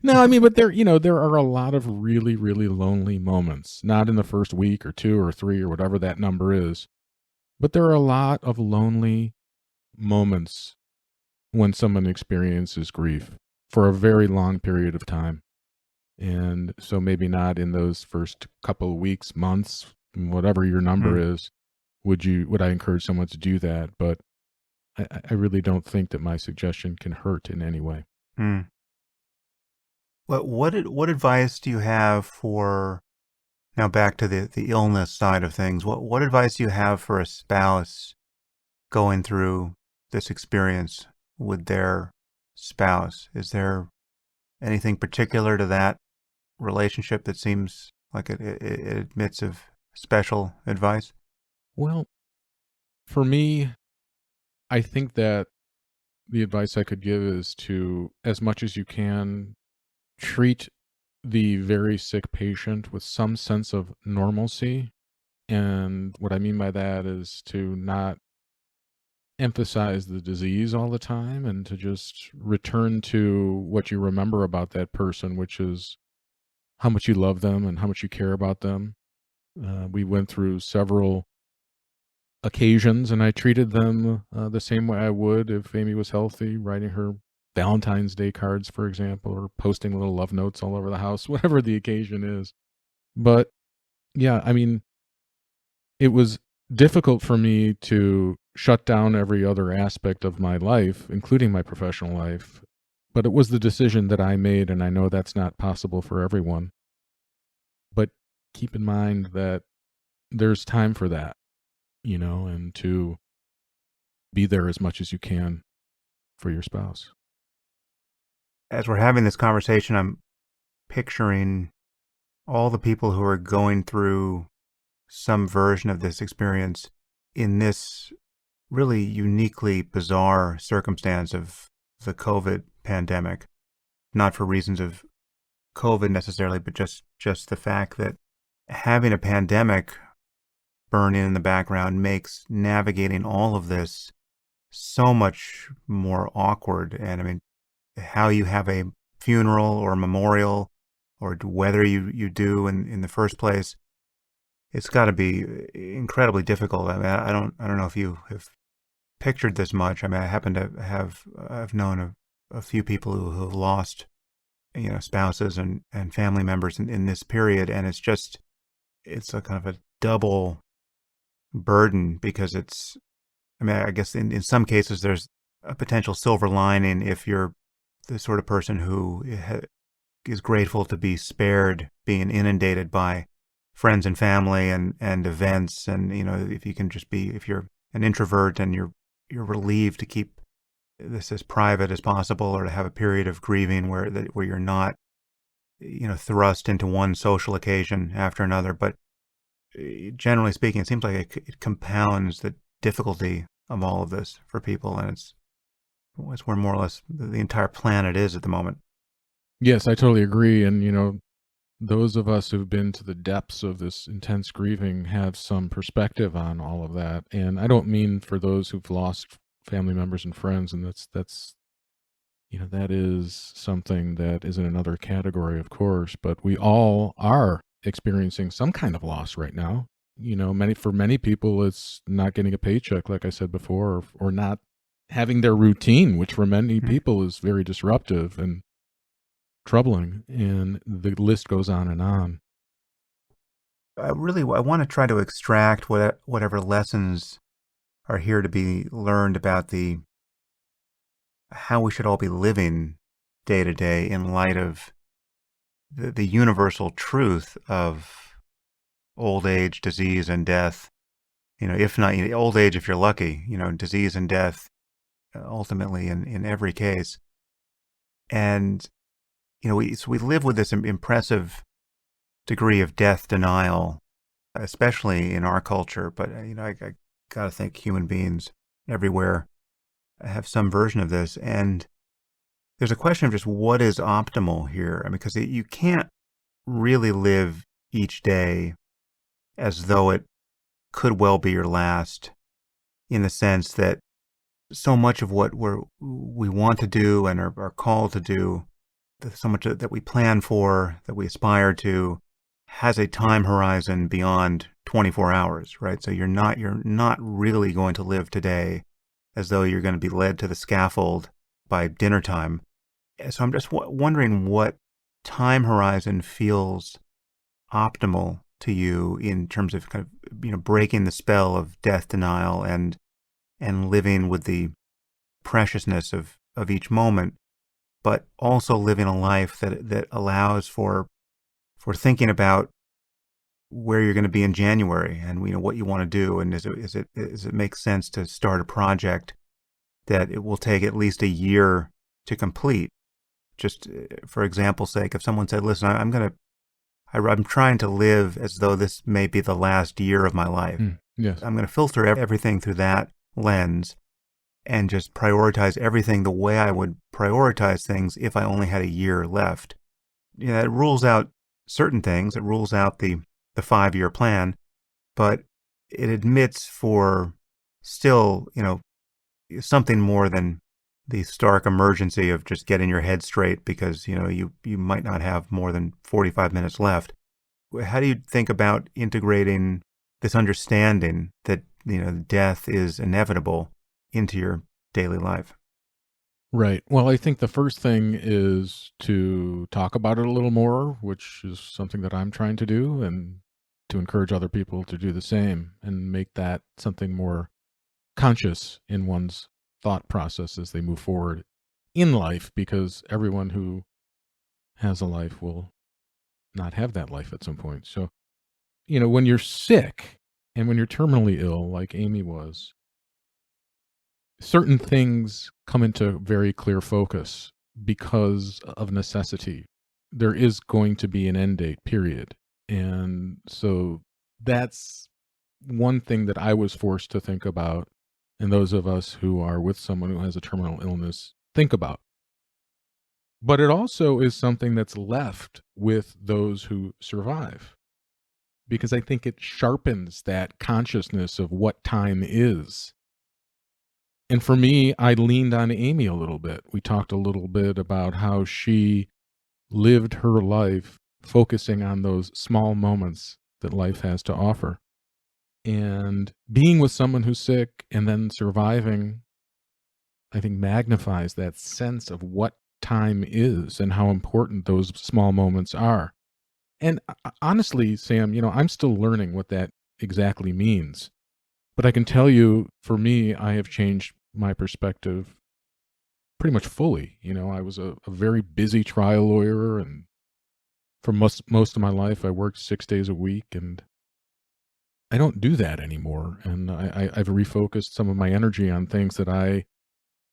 No, but there are a lot of really, really lonely moments, not in the first week or two or three or whatever that number is, but there are a lot of lonely moments when someone experiences grief for a very long period of time. And so maybe not in those first couple of weeks, months, whatever your number is, would I encourage someone to do that? But I really don't think that my suggestion can hurt in any way. Well, what advice do you have for, now back to the illness side of things, what advice do you have for a spouse going through this experience with their spouse? Is there anything particular to that relationship that seems like it admits of special advice? Well, for me, I think that the advice I could give is to, as much as you can, treat the very sick patient with some sense of normalcy. And what I mean by that is to not emphasize the disease all the time and to just return to what you remember about that person, which is how much you love them and how much you care about them. We went through several occasions, and I treated them the same way I would if Amy was healthy, writing her Valentine's Day cards, for example, or posting little love notes all over the house, whatever the occasion is. But yeah, it was difficult for me to shut down every other aspect of my life, including my professional life. But it was the decision that I made, and I know that's not possible for everyone. But keep in mind that there's time for that, and to be there as much as you can for your spouse. As we're having this conversation, I'm picturing all the people who are going through some version of this experience in this really uniquely bizarre circumstance of the COVID pandemic, not for reasons of COVID necessarily, but just the fact that having a pandemic burning in the background makes navigating all of this so much more awkward. And how you have a funeral or a memorial, or whether you do in the first place. It's got to be incredibly difficult. I mean, I don't know if you have pictured this much. I mean, I happen to have I've known a few people who have lost, spouses and family members in this period, and it's a kind of a double burden because I mean, I guess in some cases there's a potential silver lining if you're the sort of person who is grateful to be spared being inundated by friends and family and events, and if you can just be, if you're an introvert and you're relieved to keep this as private as possible, or to have a period of grieving where you're not thrust into one social occasion after another. But generally speaking, it seems like it compounds the difficulty of all of this for people, and it's where more or less the entire planet is at the moment. Yes, I totally agree. And, those of us who've been to the depths of this intense grieving have some perspective on all of that. And I don't mean for those who've lost family members and friends, and that's that is something that is in another category, of course, but we all are experiencing some kind of loss right now. For many people, it's not getting a paycheck, like I said before, or not having their routine, which for many people is very disruptive and troubling, and the list goes on and on. I want to try to extract whatever lessons are here to be learned about how we should all be living day to day in light of the universal truth of old age, disease, and death. If not old age, if you're lucky, disease and death, ultimately in every case. And we live with this impressive degree of death denial, especially in our culture. But I got to think human beings everywhere have some version of this. And there's a question of just what is optimal here. I mean, because you can't really live each day as though it could well be your last, in the sense that so much of what we want to do and are called to do, so much that we plan for, that we aspire to, has a time horizon beyond 24 hours, right? So you're not really going to live today as though you're going to be led to the scaffold by dinner time. So I'm just wondering what time horizon feels optimal to you in terms of kind of breaking the spell of death denial and living with the preciousness of each moment, but also living a life that allows for thinking about where you're going to be in January, and what you want to do, and does it make sense to start a project that it will take at least a year to complete. Just for example's sake, if someone said, "Listen, I'm trying to live as though this may be the last year of my life. Yes. I'm going to filter everything through that lens and just prioritize everything the way I would prioritize things if I only had a year left." It rules out certain things. It rules out the 5-year plan, but it admits for still, something more than the stark emergency of just getting your head straight because, you might not have more than 45 minutes left. How do you think about integrating this understanding that, death is inevitable into your daily life? Right. Well, I think the first thing is to talk about it a little more, which is something that I'm trying to do, and to encourage other people to do the same and make that something more conscious in one's thought process as they move forward in life, because everyone who has a life will not have that life at some point. So, when you're sick and when you're terminally ill, like Amy was, certain things come into very clear focus because of necessity. There is going to be an end date, period. And so that's one thing that I was forced to think about, and those of us who are with someone who has a terminal illness think about. But it also is something that's left with those who survive, because I think it sharpens that consciousness of what time is. And for me, I leaned on Amy a little bit. We talked a little bit about how she lived her life focusing on those small moments that life has to offer. And being with someone who's sick and then surviving, I think, magnifies that sense of what time is and how important those small moments are. And honestly, Sam, I'm still learning what that exactly means. But I can tell you, for me, I have changed my perspective pretty much fully. I was a very busy trial lawyer, and for most of my life, I worked 6 days a week, and I don't do that anymore. And I've refocused some of my energy on things that I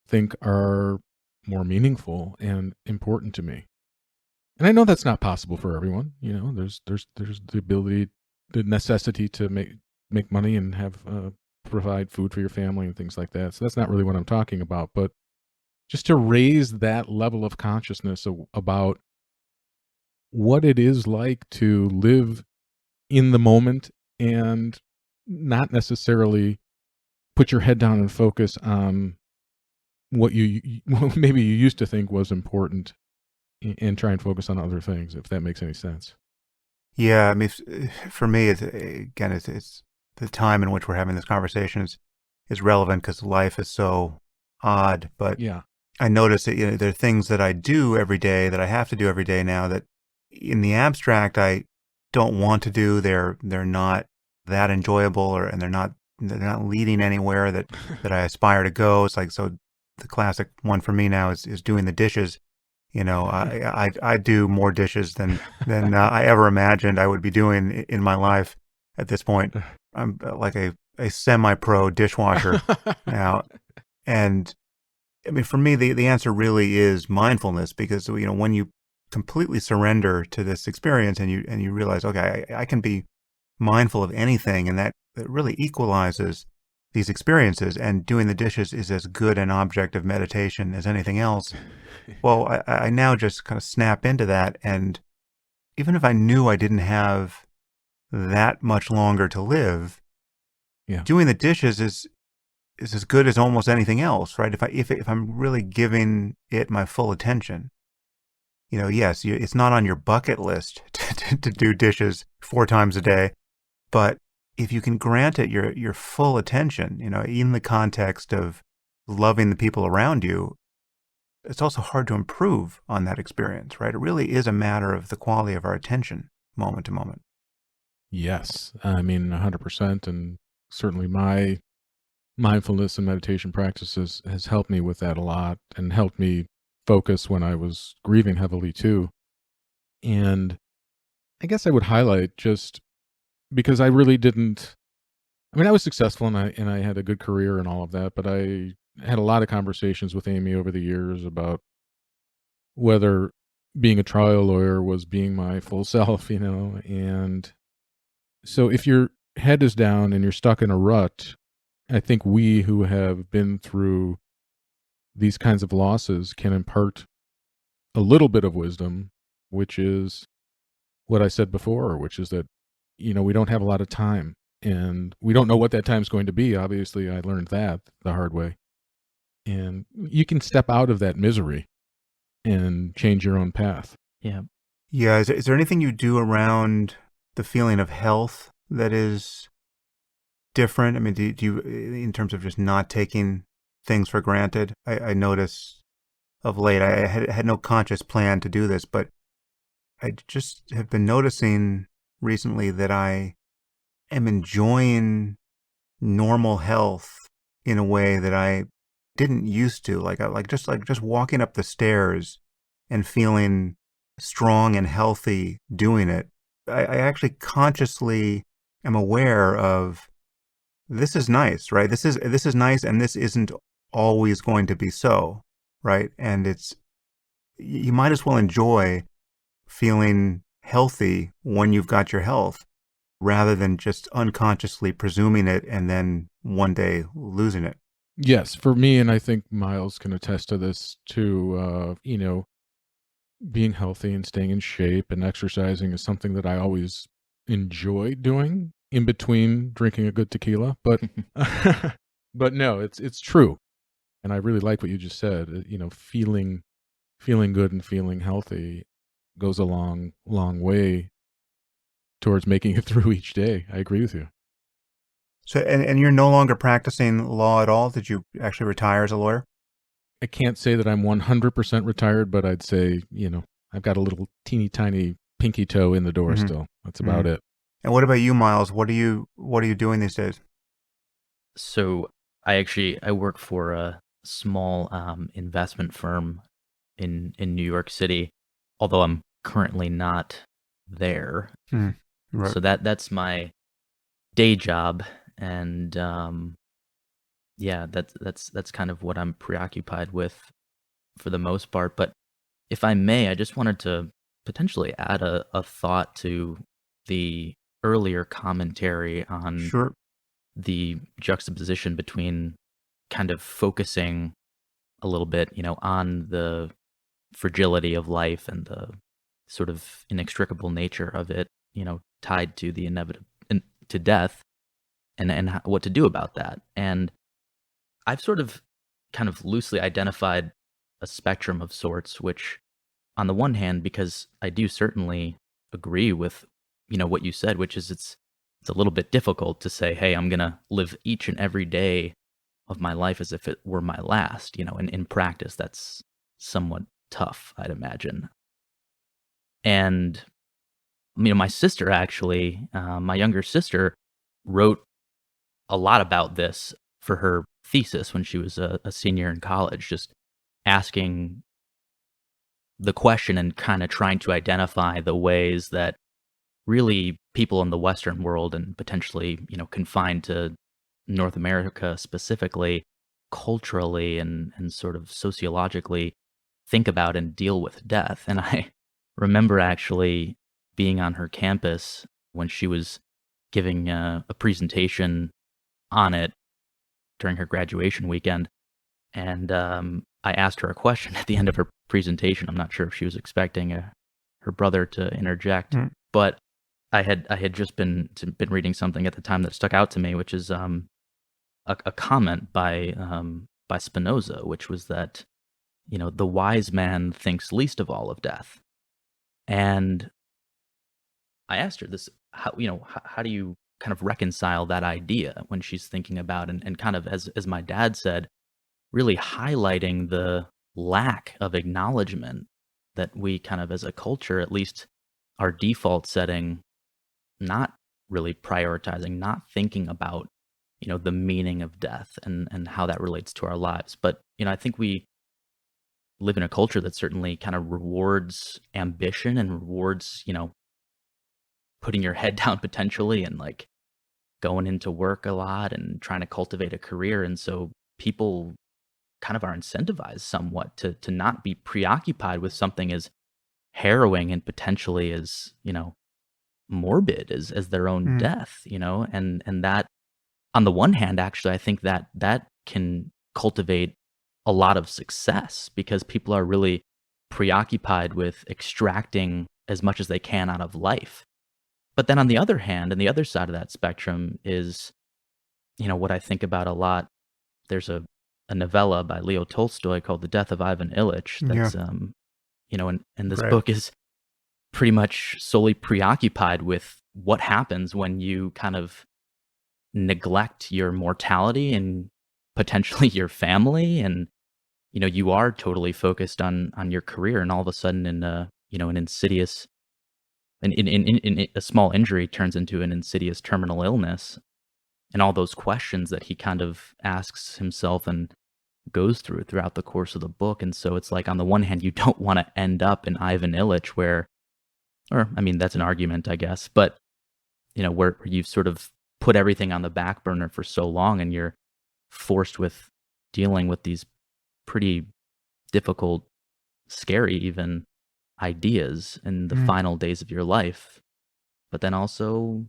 think are more meaningful and important to me. And I know that's not possible for everyone. There's the ability, the necessity to make money and have provide food for your family and things like that. So that's not really what I'm talking about. But just to raise that level of consciousness about what it is like to live in the moment and not necessarily put your head down and focus on what maybe you used to think was important, and try and focus on other things, if that makes any sense. Yeah, I mean, for me, it's the time in which we're having this conversation is relevant because life is so odd. But Yeah. I notice that there are things that I do every day that I have to do every day now that, in the abstract, I don't want to do. They're not that enjoyable, and they're not leading anywhere that I aspire to go. It's like, so the classic one for me now is doing the dishes. I do more dishes than I ever imagined I would be doing in my life at this point. I'm like a semi-pro dishwasher now. And I mean, for me, the answer really is mindfulness, because, when you completely surrender to this experience and you realize, okay, I can be mindful of anything, and that really equalizes these experiences, and doing the dishes is as good an object of meditation as anything else. Well, I now just kind of snap into that, and even if I knew I didn't have that much longer to live, Yeah. doing the dishes is as good as almost anything else, right? If I'm really giving it my full attention, yes, it's not on your bucket list to do dishes 4 times a day, but if you can grant it your full attention, in the context of loving the people around you, it's also hard to improve on that experience, right? It really is a matter of the quality of our attention moment to moment. Yes. I mean, 100%. And certainly my mindfulness and meditation practices has helped me with that a lot, and helped me focus when I was grieving heavily too. And I guess I would highlight, just because I really didn't, I mean, I was successful, and I had a good career and all of that, but I had a lot of conversations with Amy over the years about whether being a trial lawyer was being my full self, and so if your head is down and you're stuck in a rut, I think we who have been through these kinds of losses can impart a little bit of wisdom, which is what I said before, which is that, we don't have a lot of time, and we don't know what that time's going to be. Obviously, I learned that the hard way. And you can step out of that misery and change your own path. Yeah. Yeah, is there anything you do around the feeling of health that is different? I mean, do you, in terms of just not taking things for granted? I notice of late, I had no conscious plan to do this, but I just have been noticing recently that I am enjoying normal health in a way that I didn't used to. Like just walking up the stairs and feeling strong and healthy doing it. I actually consciously am aware of, this is nice, right? This is nice, and this isn't always going to be so, right? And you might as well enjoy feeling healthy when you've got your health, rather than just unconsciously presuming it and then one day losing it. Yes, for me, and I think Miles can attest to this too, being healthy and staying in shape and exercising is something that I always enjoyed doing in between drinking a good tequila. But but no, it's true. And I really like what you just said. Feeling good and feeling healthy goes a long way towards making it through each day. I agree with you. So, and you're no longer practicing law at all? Did you actually retire as a lawyer? I can't say that I'm 100% retired, but I'd say, I've got a little teeny tiny pinky toe in the door still. That's about it. And what about you, Miles? What are you doing these days? So I work for a small investment firm in New York City, although I'm currently not there. Right. So that's my day job, and yeah, that's kind of what I'm preoccupied with for the most part. But if I may, I just wanted to potentially add a thought to the earlier commentary on Sure. the juxtaposition between kind of focusing a little bit, on the fragility of life and the sort of inextricable nature of it, tied to the inevitable to death, and what to do about that. And I've sort of kind of loosely identified a spectrum of sorts, which on the one hand, because I do certainly agree with, what you said, which is it's a little bit difficult to say, hey, I'm going to live each and every day of my life as if it were my last, and in practice, that's somewhat tough, I'd imagine. And, my sister actually, my younger sister wrote a lot about this for her thesis when she was a senior in college, just asking the question and kind of trying to identify the ways that really people in the Western world and potentially, confined to North America specifically, culturally and sort of sociologically think about and deal with death. And I remember actually being on her campus when she was giving a presentation on it during her graduation weekend. And I asked her a question at the end of her presentation. I'm not sure if she was expecting her brother to interject, but I had just been reading something at the time that stuck out to me, which is a comment by Spinoza, which was that the wise man thinks least of all of death. And I asked her this: how do you kind of reconcile that idea when she's thinking about and kind of as my dad said, really highlighting the lack of acknowledgement that we kind of as a culture, at least our default setting, not really prioritizing, not thinking about, the meaning of death and how that relates to our lives. But, I think we live in a culture that certainly kind of rewards ambition and rewards, putting your head down potentially and like going into work a lot and trying to cultivate a career. And so people kind of are incentivized somewhat to not be preoccupied with something as harrowing and potentially as, morbid as their own death, and that on the one hand, actually, I think that can cultivate a lot of success because people are really preoccupied with extracting as much as they can out of life. But then on the other hand, and the other side of that spectrum is, what I think about a lot. There's a novella by Leo Tolstoy called The Death of Ivan Ilyich. That's, and this book is pretty much solely preoccupied with what happens when you kind of neglect your mortality and potentially your family, and you are totally focused on your career, and all of a sudden in an insidious in a small injury turns into an insidious terminal illness, and all those questions that he kind of asks himself and goes throughout the course of the book. And so it's like, on the one hand, you don't want to end up in Ivan Illich where, or I mean, that's an argument, I guess, but where you've sort of put everything on the back burner for so long and you're forced with dealing with these pretty difficult, scary even ideas in the final days of your life, but then also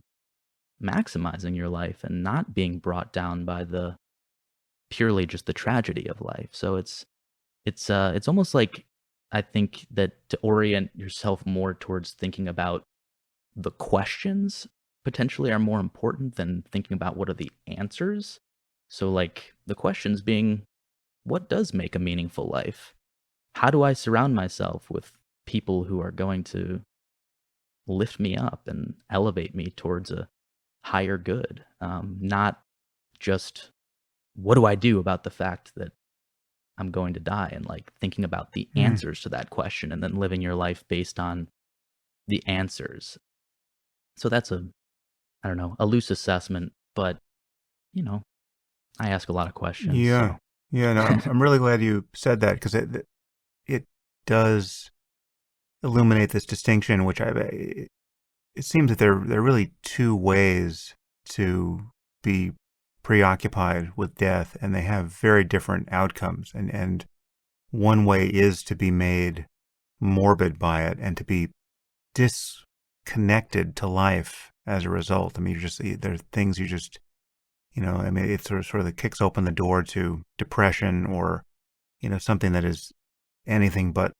maximizing your life and not being brought down by the purely just the tragedy of life. So it's almost like, I think that to orient yourself more towards thinking about the questions potentially are more important than thinking about what are the answers. So like the questions being, what does make a meaningful life? How do I surround myself with people who are going to lift me up and elevate me towards a higher good? Not just what do I do about the fact that I'm going to die, and like thinking about the Mm. answers to that question and then living your life based on the answers. So that's I don't know, a loose assessment, but you know, I ask a lot of questions. Yeah. So Yeah. No, I'm really glad you said that, because it does illuminate this distinction, which it seems that there are really two ways to be preoccupied with death, and they have very different outcomes. And one way is to be made morbid by it and to be disconnected to life as a result. I mean, there are things you just, I mean, it sort of kicks open the door to depression, or, something that is anything but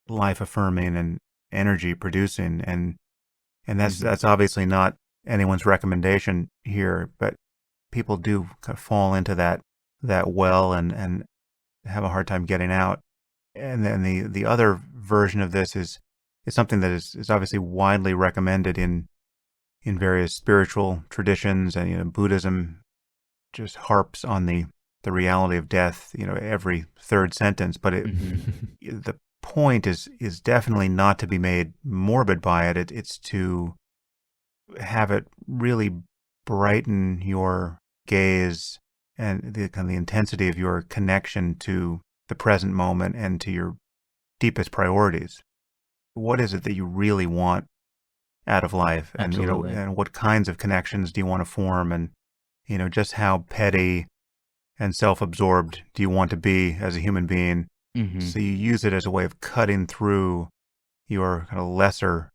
life affirming and energy producing. And that's obviously not anyone's recommendation here, but people do kind of fall into that well and have a hard time getting out. And then the other version of this is something that is obviously widely recommended in various spiritual traditions, and Buddhism just harps on the reality of death, every third sentence. But the point is definitely not to be made morbid by it. It's to have it really brighten your gaze and the kind of the intensity of your connection to the present moment and to your deepest priorities. What is it that you really want out of life? And absolutely. and what kinds of connections do you want to form? And just how petty and self-absorbed do you want to be as a human being? Hmm. So you use it as a way of cutting through your kind of lesser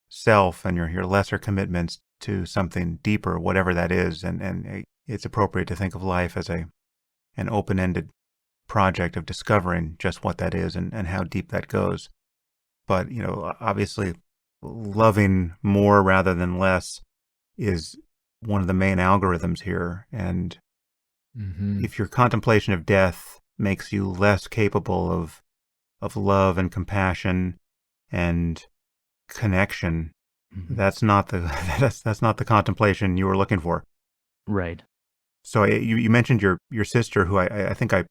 self and your lesser commitments to something deeper, whatever that is. And it's appropriate to think of life as an open-ended project of discovering just what that is and how deep that goes. But, obviously loving more rather than less is one of the main algorithms here. And if your contemplation of death makes you less capable of love and compassion and connection, that's not the that's not the contemplation you were looking for. Right. So you mentioned your sister, who I think I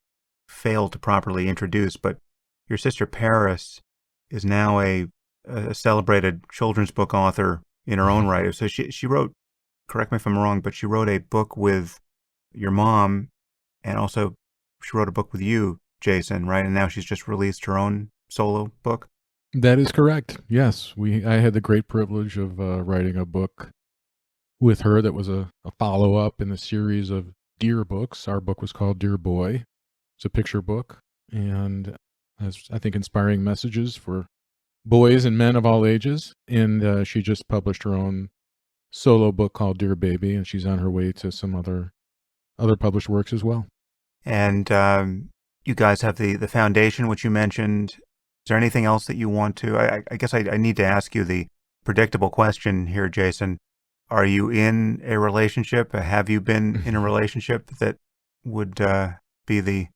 failed to properly introduce, but your sister Paris is now a celebrated children's book author in her own right. So she wrote, correct me if I'm wrong, but she wrote a book with your mom, and also she wrote a book with you, Jason, right? And now she's just released her own solo book. That is correct. Yes, I had the great privilege of writing a book with her that was a follow-up in a series of Dear books. Our book was called Dear Boy. It's a picture book and has, I think, inspiring messages for boys and men of all ages. And she just published her own solo book called Dear Baby, and she's on her way to some other published works as well. And you guys have the foundation, which you mentioned. Is there anything else that you want to? I guess I need to ask you the predictable question here, Jason. Are you in a relationship? Have you been in a relationship that would be the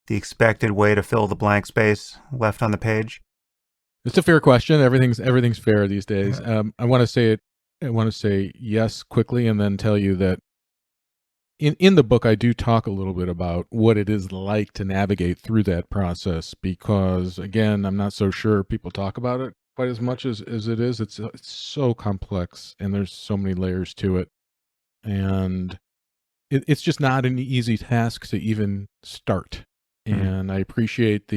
expected way to fill the blank space left on the page? It's a fair question. Everything's fair these days. I want to say yes quickly, and then tell you that in the book I do talk a little bit about what it is like to navigate through that process, because again, I'm not so sure people talk about it quite as much as it is. It's so complex, and there's so many layers to it, and it's just not an easy task to even start. And I appreciate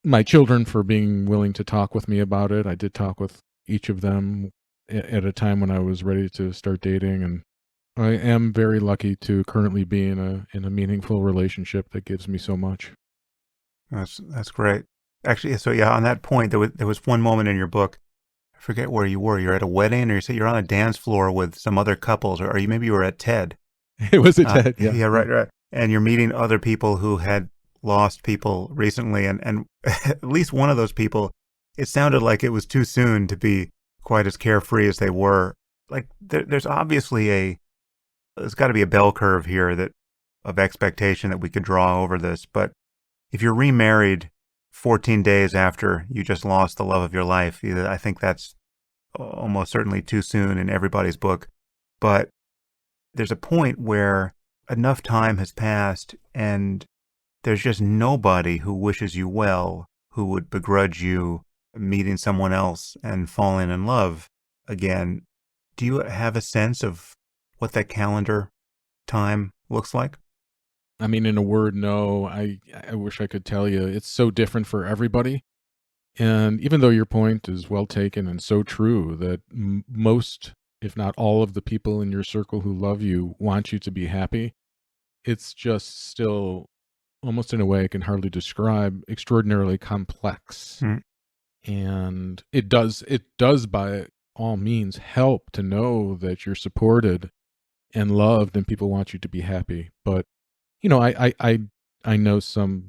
my children for being willing to talk with me about it. I did talk with each of them at a time when I was ready to start dating, and I am very lucky to currently be in a meaningful relationship that gives me so much. That's great. Actually, so yeah, on that point, there was one moment in your book. I forget where you were. You're at a wedding, or you said you're on a dance floor with some other couples, or maybe you were at TED. It was a TED, yeah. Yeah, right. And you're meeting other people who had lost people recently, and at least one of those people, it sounded like it was too soon to be quite as carefree as they were. Like there's obviously there's got to be a bell curve here of expectation that we could draw over this. But if you're remarried 14 days after you just lost the love of your life, I think that's almost certainly too soon in everybody's book. But there's a point where enough time has passed and there's just nobody who wishes you well, who would begrudge you meeting someone else and falling in love again. Do you have a sense of what that calendar time looks like? I mean, in a word, no. I wish I could tell you. It's so different for everybody. And even though your point is well taken and so true that most, if not all of the people in your circle who love you want you to be happy, it's just still, almost in a way I can hardly describe, extraordinarily complex. Mm. And it does by all means help to know that you're supported and loved and people want you to be happy. But, I know some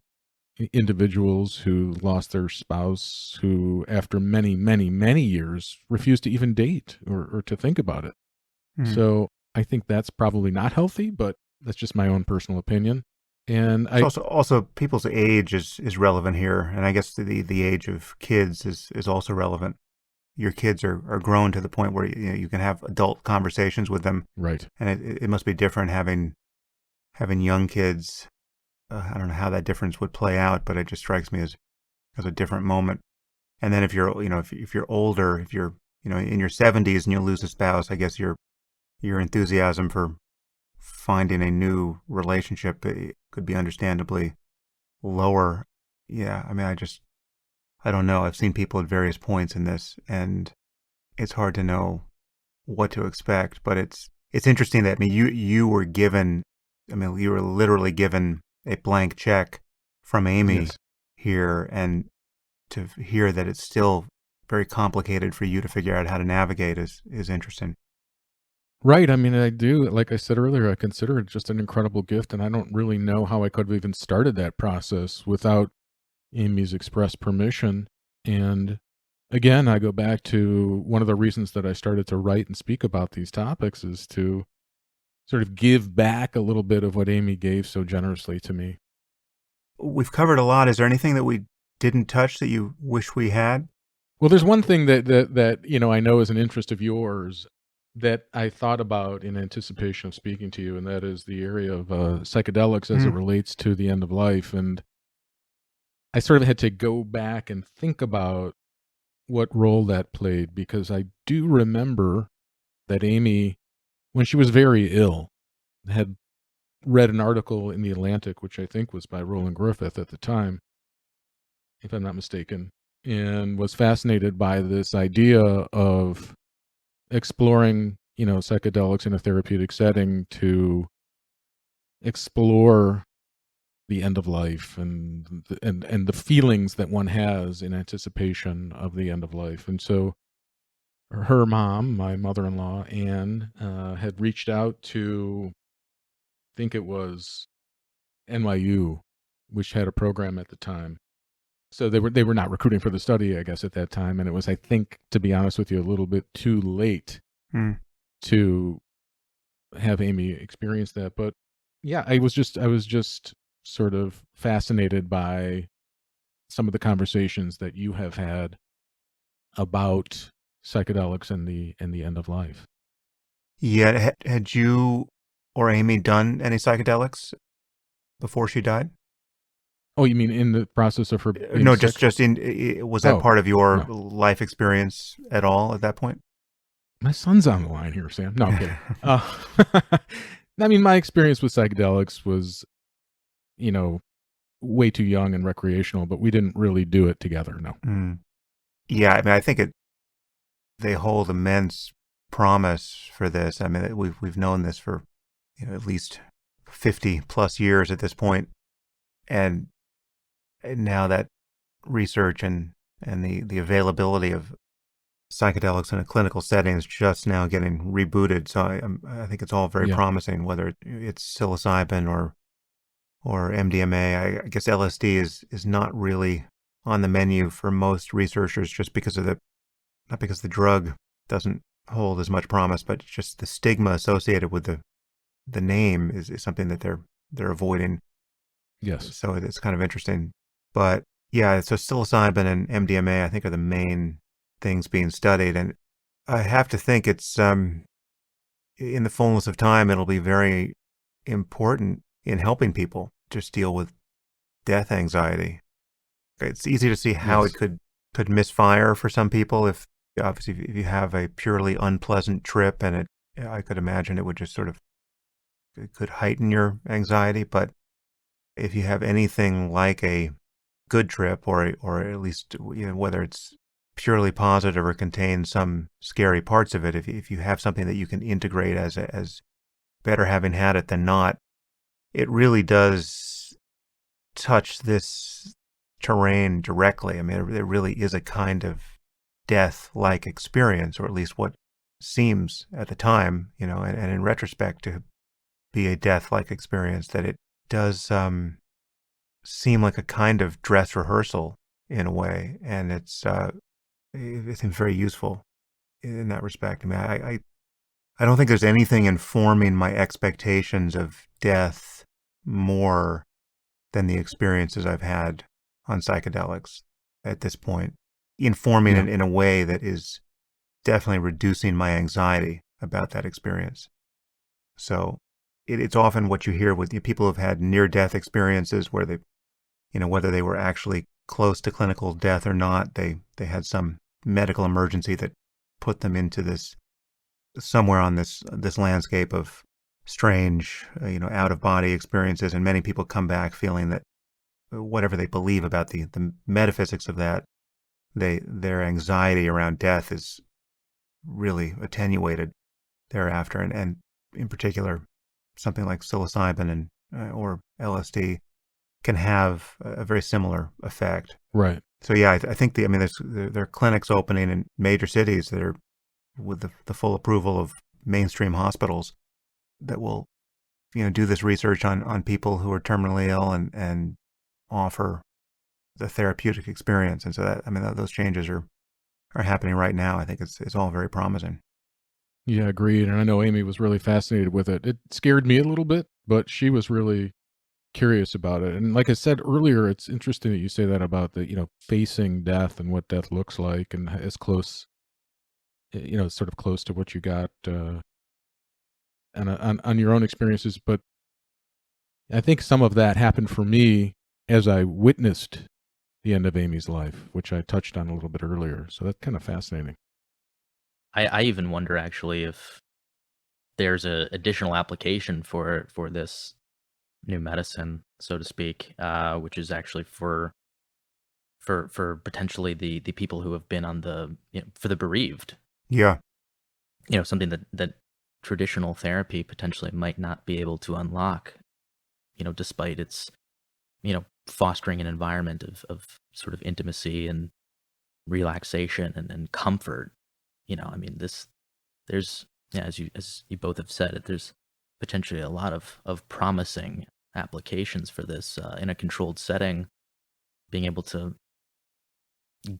individuals who lost their spouse who, after many, many, many years, refused to even date or to think about it. Mm. So I think that's probably not healthy, but that's just my own personal opinion. And also people's age is relevant here, and I guess the age of kids is also relevant. Your kids are grown to the point where you can have adult conversations with them, right? And it must be different having young kids. I don't know how that difference would play out, but it just strikes me as a different moment. And then if you're if you're older, if you're in your 70s and you lose a spouse, I guess your enthusiasm for finding a new relationship could be understandably lower. Yeah, I mean, I don't know. I've seen people at various points in this, and it's hard to know what to expect. But it's interesting that, I mean, you were given, I mean, you were literally given a blank check from Amy Yes. here, and to hear that it's still very complicated for you to figure out how to navigate is interesting. Right. I mean, I do. Like I said earlier, I consider it just an incredible gift, and I don't really know how I could have even started that process without Amy's express permission. And again, I go back to one of the reasons that I started to write and speak about these topics is to sort of give back a little bit of what Amy gave so generously to me. We've covered a lot. Is there anything that we didn't touch that you wish we had? Well, there's one thing that I know is an interest of yours that I thought about in anticipation of speaking to you, and that is the area of psychedelics as it relates to the end of life. And I sort of had to go back and think about what role that played, because I do remember that Amy, when she was very ill, had read an article in The Atlantic, which I think was by Roland Griffith at the time, if I'm not mistaken, and was fascinated by this idea of exploring, psychedelics in a therapeutic setting to explore the end of life and the feelings that one has in anticipation of the end of life. And so her mom, my mother-in-law, Anne, had reached out to, I think it was NYU, which had a program at the time. So they were not recruiting for the study, I guess, at that time. And it was, I think, to be honest with you, a little bit too late to have Amy experience that. But yeah, I was just sort of fascinated by some of the conversations that you have had about psychedelics and the end of life. Yeah, had you or Amy done any psychedelics before she died? Oh, you mean in the process of her being No, sick? just was that part of your no. life experience at all at that point? My son's on the line here, Sam. No, I'm kidding. I mean, my experience with psychedelics was, way too young and recreational, but we didn't really do it together, no. Yeah, I mean, I think they hold immense promise for this. I mean, we've known this for at least 50 plus years at this point, and now that research and the availability of psychedelics in a clinical setting is just now getting rebooted. So I think it's all very promising, whether it's psilocybin or MDMA. I guess LSD is not really on the menu for most researchers, just because of not because the drug doesn't hold as much promise, but just the stigma associated with the name is something that they're avoiding. Yes. So it's kind of interesting. But yeah, so psilocybin and MDMA, I think, are the main things being studied. And I have to think it's, in the fullness of time, it'll be very important in helping people just deal with death anxiety. It's easy to see how it Yes. could misfire for some people if obviously if you have a purely unpleasant trip and I could imagine it would just sort of it could heighten your anxiety. But if you have anything like a good trip or at least whether it's purely positive or contains some scary parts of it, if you have something that you can integrate as better having had it than not, it really does touch this terrain directly. I mean, it really is a kind of death-like experience, or at least what seems at the time, and in retrospect to be a death-like experience, that it does seem like a kind of dress rehearsal in a way, and it seems very useful in that respect. I mean, I don't think there's anything informing my expectations of death more than the experiences I've had on psychedelics at this point, informing Yeah. it in a way that is definitely reducing my anxiety about that experience. So it's often what you hear with people who've had near-death experiences where whether they were actually close to clinical death or not, they had some medical emergency that put them into this somewhere on this landscape of strange, out of body experiences, and many people come back feeling that whatever they believe about the metaphysics of that, their anxiety around death is really attenuated thereafter, and in particular, something like psilocybin and or LSD can have a very similar effect. Right. So yeah, I think there are clinics opening in major cities that are with the full approval of mainstream hospitals that will do this research on people who are terminally ill and offer the therapeutic experience. And so those changes are happening right now. I think it's all very promising. Yeah, agreed. And I know Amy was really fascinated with it. It scared me a little bit, but she was really curious about it. And like I said earlier, it's interesting that you say that about facing death and what death looks like and as close, sort of close to what you got on your own experiences. But I think some of that happened for me as I witnessed the end of Amy's life, which I touched on a little bit earlier. So that's kind of fascinating. I even wonder actually if there's a additional application for this new medicine, so to speak, which is actually for potentially the people who have been on the for the bereaved. Yeah. Something that traditional therapy potentially might not be able to unlock. Despite its fostering an environment of sort of intimacy and relaxation and comfort. I mean there's yeah, as you both have said it, there's potentially a lot of promising applications for this in a controlled setting, being able to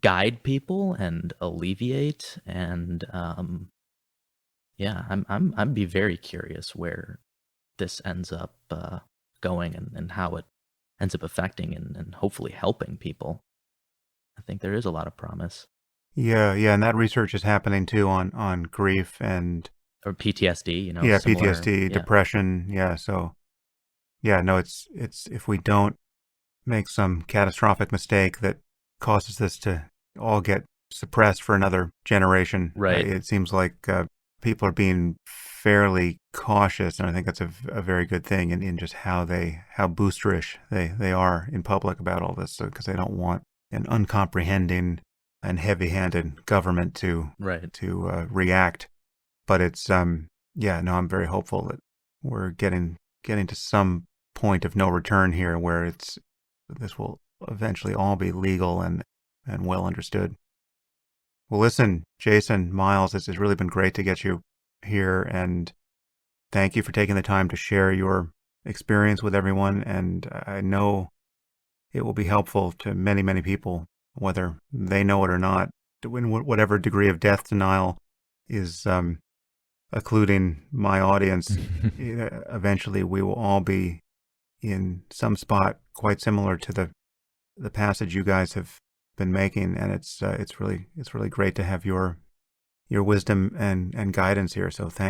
guide people and alleviate and yeah, I'd be very curious where this ends up going and how it ends up affecting and hopefully helping people. I think there is a lot of promise. Yeah, yeah, and that research is happening too on grief and Or PTSD, yeah, similar. PTSD, Yeah, depression. Yeah, so yeah, no, it's if we don't make some catastrophic mistake that causes this to all get suppressed for another generation, right. it seems like people are being fairly cautious, and I think that's a very good thing in just how boosterish they are in public about all this, because they don't want an uncomprehending and heavy-handed government to Right. react. But it's yeah, no, I'm very hopeful that we're getting to some point of no return here where this will eventually all be legal and well understood. Well, listen, Jason, Miles, this has really been great to get you here, and thank you for taking the time to share your experience with everyone. And I know it will be helpful to many, many people, whether they know it or not, in whatever degree of death denial is occluding my audience. Eventually, we will all be in some spot quite similar to the passage you guys have been making, and it's really great to have your wisdom and guidance here. So thank